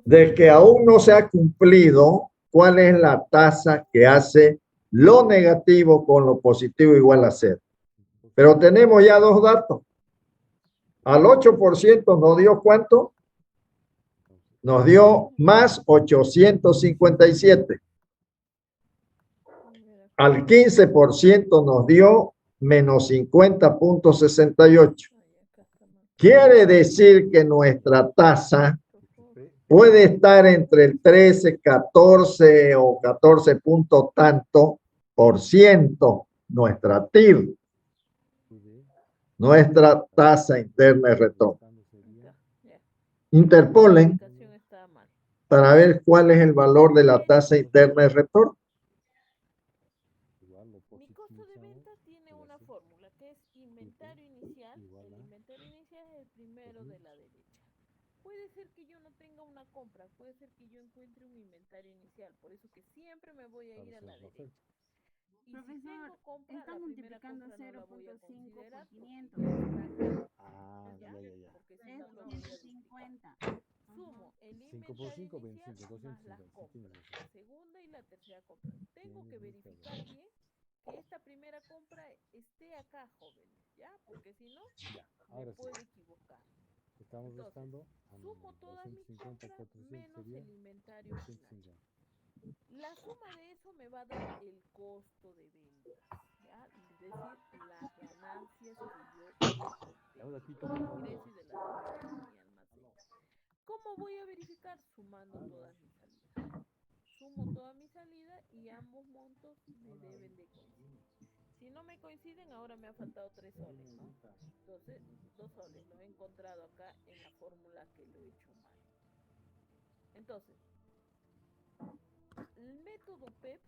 de que aún no se ha cumplido cuál es la tasa que hace lo negativo con lo positivo igual a 0. Pero tenemos ya dos datos. Al 8% nos dio ¿cuánto? nos dio más 857. Al 15% nos dio menos 50.68. Quiere decir que nuestra tasa puede estar entre el 13, 14 o 14 punto tanto por ciento, nuestra TIR, nuestra tasa interna de retorno. Interpolen para ver cuál es el valor de la tasa interna de retorno. Mi costo de venta tiene una fórmula que es inventario inicial. El inventario inicial es el primero de la derecha. Puede ser que yo no tenga una compra, puede ser que yo encuentre un inventario inicial, por eso que siempre me voy a ir a la derecha. Y si tengo compra, Está la primera multiplicando compra no la voy a 0.5 por considerar 500. porque si no lo voy a duplicar. 50. Sumo el 5 por 5, inventario 25, inicial más las 250. compras, la segunda y la tercera compra. Tengo que verificar bien que esta primera compra esté acá, jóvenes, ¿ya? Porque si no, Ya, me ahora sí. puedo equivocar. Estamos Entonces, restando sumo todas mis 250, compras 400 menos sería el inventario final. 150. La suma de eso me va a dar el costo de ventas, ¿ya? Es decir, las ganancias que yo he obtenido del ingreso y de la demanda de mi almacén. ¿Cómo voy a verificar? Sumando todas mis salidas. Sumo toda mi salida y ambos montos me deben de coincidir. Si no me coinciden, ahora me ha faltado 3 soles, ¿no? Entonces, 2 soles, lo he encontrado acá en la fórmula que lo he hecho mal. Entonces, el método PEPS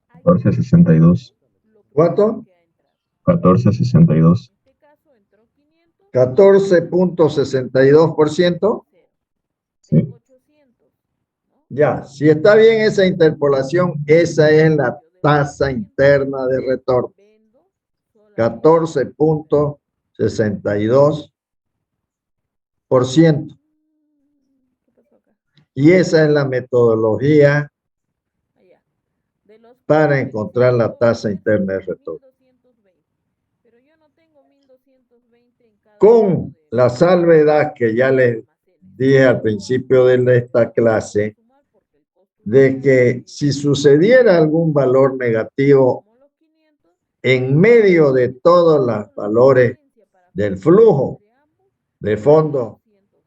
hay que 1462. lo primero ¿Cuánto? que ha entrado. 1462. En este caso entró 500, 14.62%. cero. Sí. Tengo 800, ¿no? Ya, si está bien esa interpolación, esa es la tasa interna de retorno. Vendo solamente 14.62%. ¿Qué pasó acá? Y esa es la metodología Allá. De los para cuales encontrar la puedo tasa vender interna de solo retorno. 1220. Pero yo no tengo 1220 en cada Con uno la salvedad que ya les almacenes. dije al principio de esta clase, de que si sucediera algún valor negativo Como los 500, en medio de todos los valores del flujo de fondos, 220.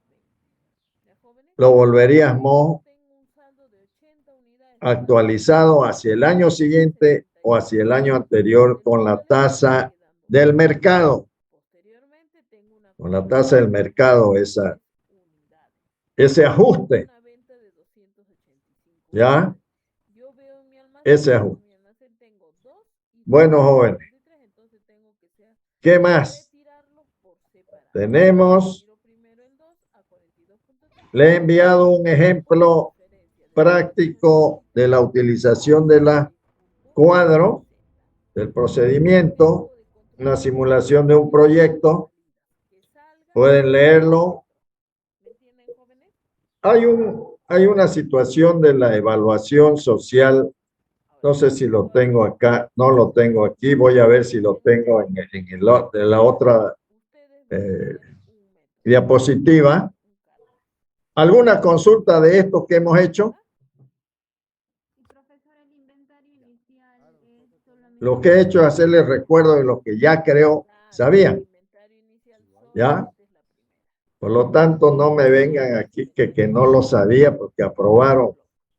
¿Ya, jóvenes? lo volveríamos Tengo un saldo de 80 unidades actualizado hacia el año siguiente o hacia el año anterior con la tasa del mercado. Posteriormente tengo una Con la tasa del mercado, ese ajuste, una venta de 285. ¿ya? Yo veo en mi almacén, Ese ajuste. en mi almacén tengo 2 y Bueno, jóvenes, 243, entonces tengo que ¿qué más? retirarlos por separado. Tenemos, Retiro primero el 2 a 42.3. le he enviado un ejemplo práctico de la utilización de la cuadro, del procedimiento, una simulación de un proyecto. Pueden leerlo. ¿Me entienden, jóvenes? Hay una situación de la evaluación social. No sé si lo tengo acá, no lo tengo aquí. Voy a ver si lo tengo en la otra diapositiva. ¿Alguna consulta de esto que hemos hecho? Y profesor, el inventario inicial es solamente... Lo que he hecho es hacerles recuerdo de lo que ya creo sabían. ¿Ya? Por lo tanto, no me vengan aquí que no lo sabía porque aprobaron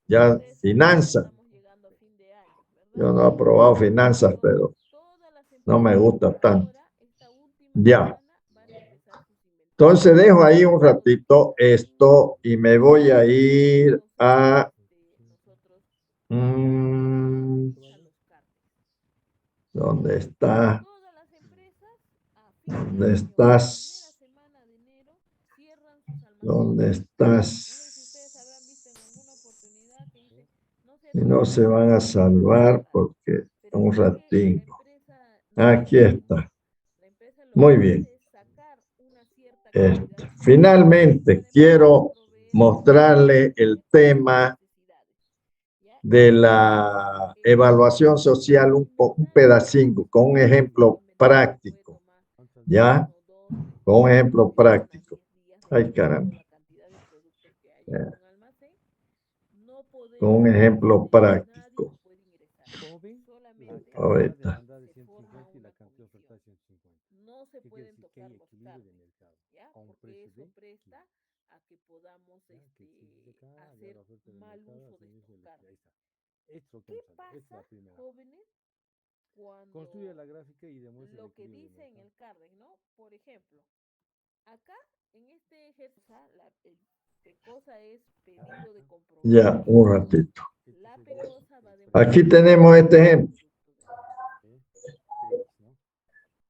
ya finanzas. Yo no he aprobado finanzas, pero no me gusta tanto. Ya. Entonces dejo ahí un ratito esto y me voy a ir a... ¿dónde está? ¿Dónde estás? ¿Dónde estás? Y no se van a salvar porque un ratito. Aquí está. Muy bien. Finalmente, quiero mostrarle el tema de la evaluación social, un pedacito, con un ejemplo práctico. ¿Ya? Con un ejemplo práctico. Ay, caramba. haya un almacén, no podemos Con un ejemplo nadie práctico. puede ingresar. Como ven, Solamente la Ahorita. demanda de se forma 150 y la una cantidad de oferta de comisión. 150. No se ¿Qué quiere pueden decir? Que tocar hay los equilibrio de carnes, mercado ¿ya? a un Porque precio eso de presta equilibrio. a que podamos Ya, que existe de acá, ya hacer la oferta del mal mercado, uso al de servicio estos de la carnes. Ahí está. Esto es lo que ¿Qué vamos a ver. Esta es pasa, la primera. jóvenes, cuando Construye la gráfica y demuestra el lo que equilibrio de dice en mercado. el CARDEX, ¿no? Por ejemplo, acá en este ejercicio, ¿qué cosa es pedido de compromiso? Ya, un ratito. La Este sería pegosa va a el demostrar Aquí tenemos este ejemplo. PX, ¿no?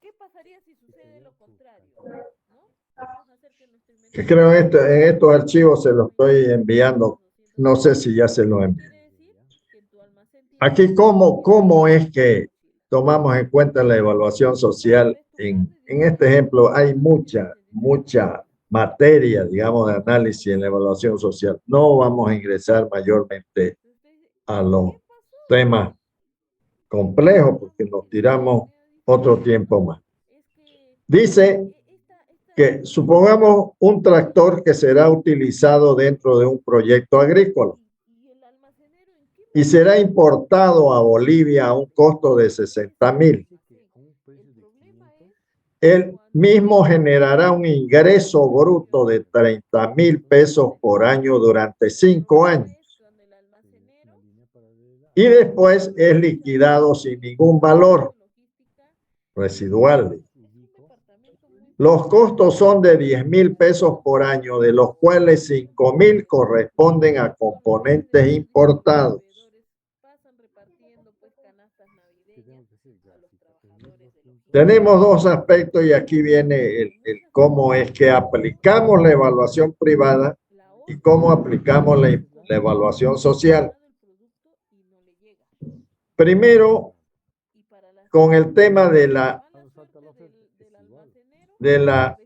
¿Qué pasaría si sucede sería lo su contrario? cantidad. ¿No? Vamos a hacer que nuestro Que inventario creo en estos archivos se los estoy enviando. No sé si ya se los ¿Qué envié. quiere decir? Que en tu almacén tienes Aquí, ¿cómo es que tomamos en cuenta la evaluación social? En este ejemplo hay mucha materia, digamos, de análisis en la evaluación social. No vamos a ingresar mayormente a los temas complejos porque nos tiramos otro tiempo más. Dice que supongamos un tractor que será utilizado dentro de un proyecto agrícola y será importado a Bolivia a un costo de 60,000. Él mismo generará un ingreso bruto de 30,000 pesos por año durante 5 años. Y después es liquidado sin ningún valor residual. Los costos son de 10,000 pesos por año, de los cuales 5,000 corresponden a componentes importados. Tenemos dos aspectos y aquí viene el cómo es que aplicamos la evaluación privada y cómo aplicamos la evaluación social. Primero, con el tema de la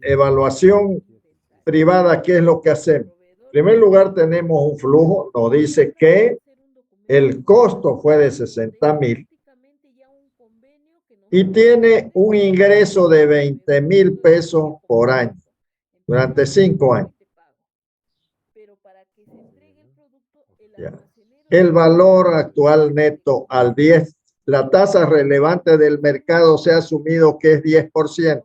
evaluación privada, ¿qué es lo que hacemos? En primer lugar, tenemos un flujo, nos dice que el costo fue de 60,000 y tiene un ingreso de 20,000 pesos por año durante 5 años. Ya. El valor actual neto al 10, la tasa relevante del mercado se ha asumido que es 10%.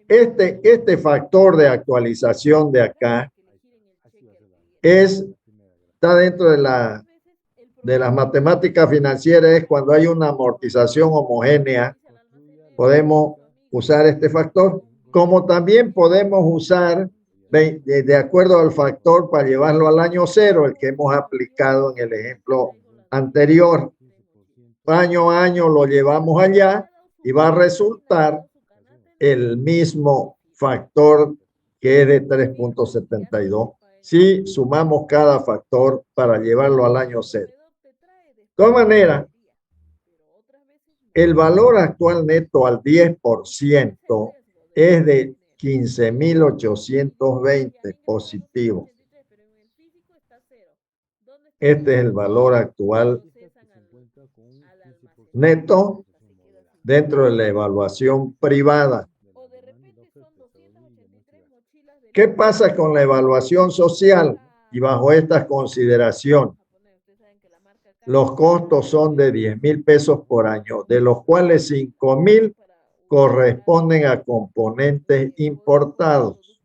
Este factor de actualización de acá está dentro de las matemáticas financieras, es cuando hay una amortización homogénea, podemos usar este factor, como también podemos usar de acuerdo al factor para llevarlo al año cero, el que hemos aplicado en el ejemplo anterior. Año a año lo llevamos allá y va a resultar el mismo factor que es de 3.72 si sumamos cada factor para llevarlo al año cero. De todas maneras, el valor actual neto al 10% es de 15,820 positivo. Este es el valor actual neto dentro de la evaluación privada. ¿Qué pasa con la evaluación social? Y bajo estas consideraciones, los costos son de 10,000 pesos por año, de los cuales 5,000 corresponden a componentes importados.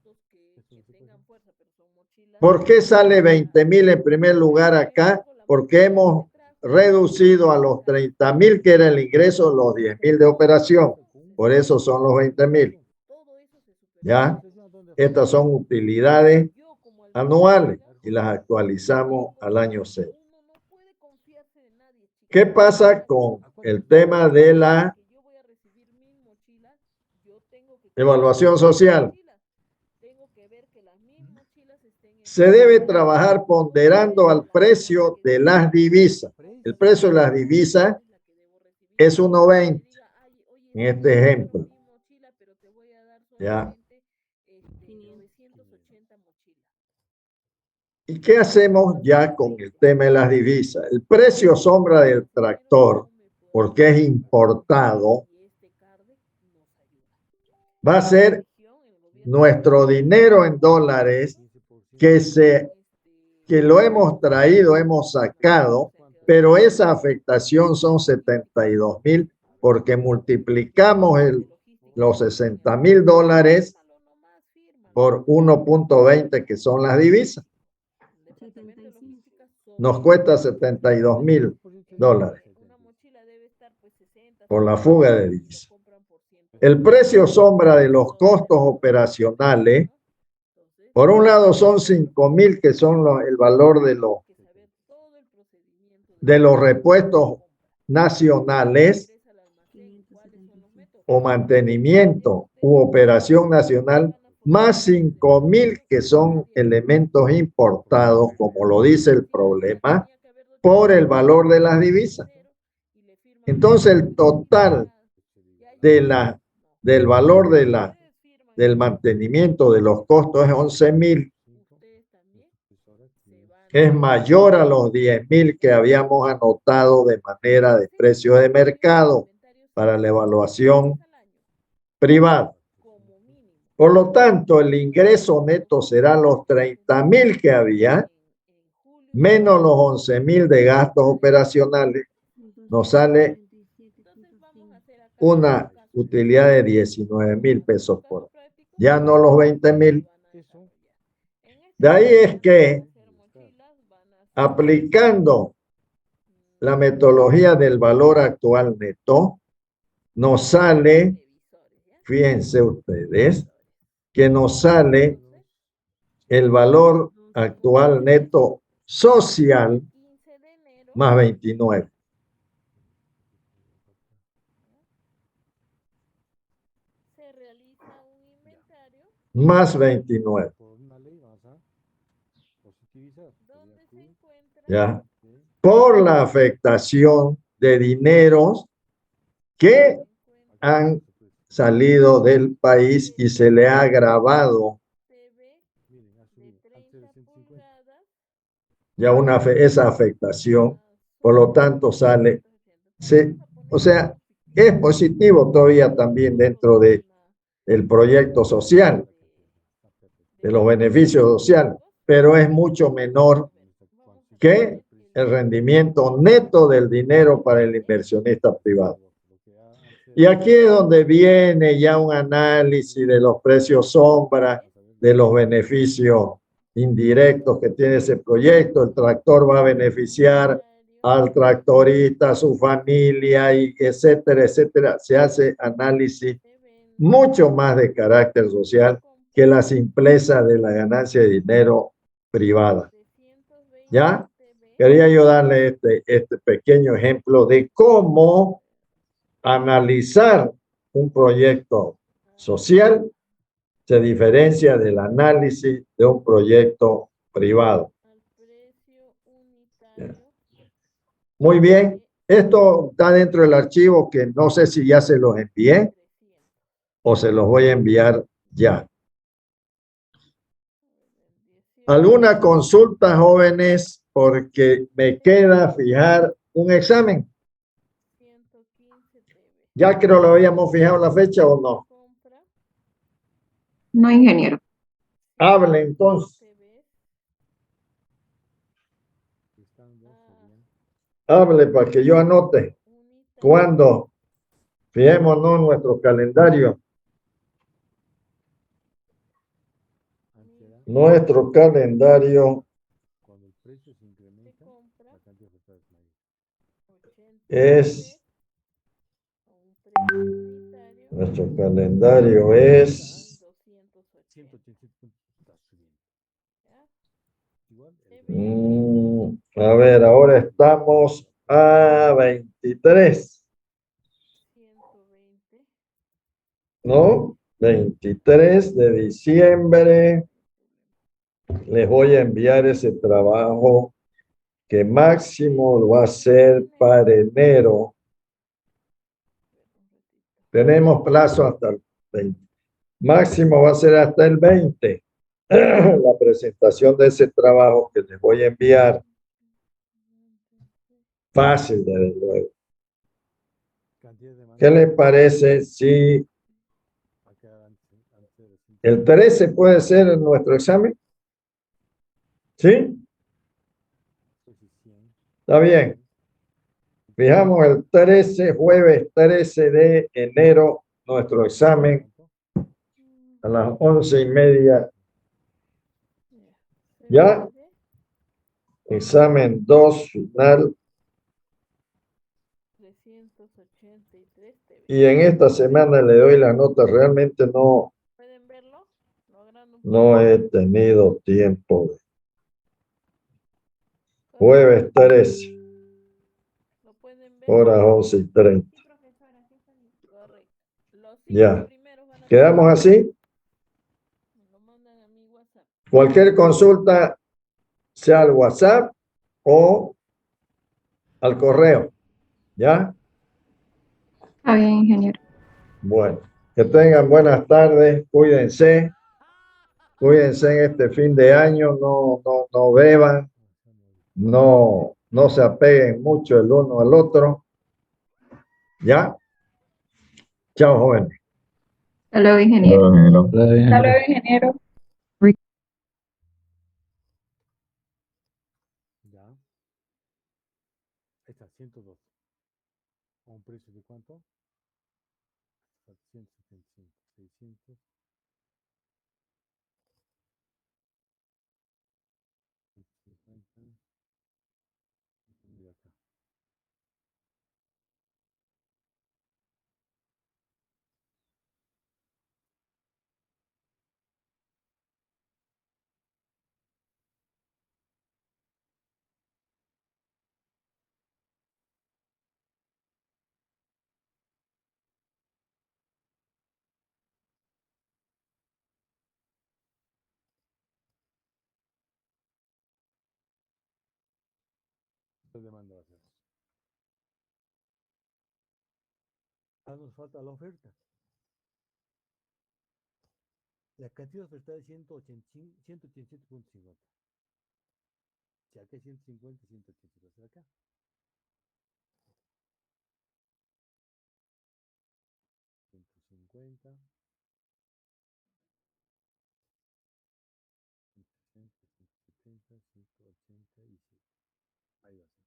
¿Por qué sale 20,000 en primer lugar acá? Porque hemos reducido a los 30,000 que era el ingreso, los 10,000 de operación. Por eso son los 20,000. ¿Ya? Estas son utilidades anuales y las actualizamos al año cero. ¿Qué pasa con el tema de la evaluación social? Se debe trabajar ponderando al precio de las divisas. El precio de las divisas es 1.20 en este ejemplo. ¿Ya? ¿Y qué hacemos ya con el tema de las divisas? El precio sombra del tractor, porque es importado, va a ser nuestro dinero en dólares que lo hemos traído, hemos sacado, pero esa afectación son 72,000 porque multiplicamos los 60,000 dólares por 1.20 que son las divisas. Nos cuesta 72,000 dólares por la fuga de divisas. El precio sombra de los costos operacionales, por un lado son 5,000 que son el valor de los repuestos nacionales o mantenimiento u operación nacional, más 5,000 que son elementos importados, como lo dice el problema, por el valor de las divisas. Entonces el total del valor del mantenimiento de los costos es 11,000. Es mayor a los 10,000 que habíamos anotado de manera de precio de mercado para la evaluación privada. Por lo tanto, el ingreso neto será los 30,000 que había, menos los 11,000 de gastos operacionales. Nos sale una utilidad de 19,000 pesos por año. Ya no los 20,000. De ahí es que, aplicando la metodología del valor actual neto, nos sale, fíjense ustedes, que nos sale el valor actual neto social más 29. Más 29. ¿Ya? Por la afectación de dineros que han salido del país y se le ha agravado ya esa afectación, por lo tanto sale, o sea, es positivo todavía también dentro del proyecto social, de los beneficios sociales, pero es mucho menor que el rendimiento neto del dinero para el inversionista privado. Y aquí es donde viene ya un análisis de los precios sombra, de los beneficios indirectos que tiene ese proyecto. El tractor va a beneficiar al tractorista, a su familia, y etcétera, etcétera. Se hace análisis mucho más de carácter social que la simpleza de la ganancia de dinero privada. ¿Ya? Quería yo darle este pequeño ejemplo de cómo analizar un proyecto social se diferencia del análisis de un proyecto privado. Muy bien, esto está dentro del archivo que no sé si ya se los envié o se los voy a enviar ya. ¿Alguna consulta, jóvenes? Porque me queda fijar un examen. ¿Ya creo lo habíamos fijado la fecha o no? No, ingeniero. Hable entonces. Hable para que yo anote. ¿Cuándo? Fijémonos en nuestro calendario. Nuestro calendario es... Nuestro calendario es... a ver, ahora estamos a 23. ¿No? 23 de diciembre. Les voy a enviar ese trabajo que máximo va a ser para enero. Tenemos plazo hasta el 20. Máximo va a ser hasta el 20. La presentación de ese trabajo que les voy a enviar. Fácil, desde luego. ¿Qué les parece si el 13 puede ser nuestro examen? ¿Sí? Está bien. Fijamos el 13, jueves 13 de enero, nuestro examen a las 11:30. ¿Ya? Examen 2 final. 383 TV. Y en esta semana le doy la nota. Realmente ¿Pueden verlo? no he tenido tiempo. Jueves 13, ¿Lo pueden ver? horas 11:30. Sí, profesora, sí está bien. Correcto. Los 5 Ya. primeros van a ¿Quedamos así? me lo mandan a mi WhatsApp. Cualquier consulta, sea al WhatsApp o al correo. ¿Ya? Está bien, ingeniero. Bueno, que tengan buenas tardes, cuídense en este fin de año, no beban, no se apeguen mucho el uno al otro. ¿Ya? Chao, jóvenes. Hasta luego, ingeniero. Claro, ingeniero. Hasta luego, ingeniero. Ya. Está 102. ¿A un precio de cuánto? 175, 600. 150. Y acá. ¿Qué demanda va a ser? Nos falta la oferta. La cantidad ofertada es 187.50. Si acá hay 150, 180 va a ser acá. 150, 160, 170, 187. Ahí va a ser.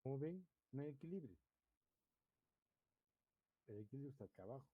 Como ven, no hay equilibrio. El equilibrio está acá abajo.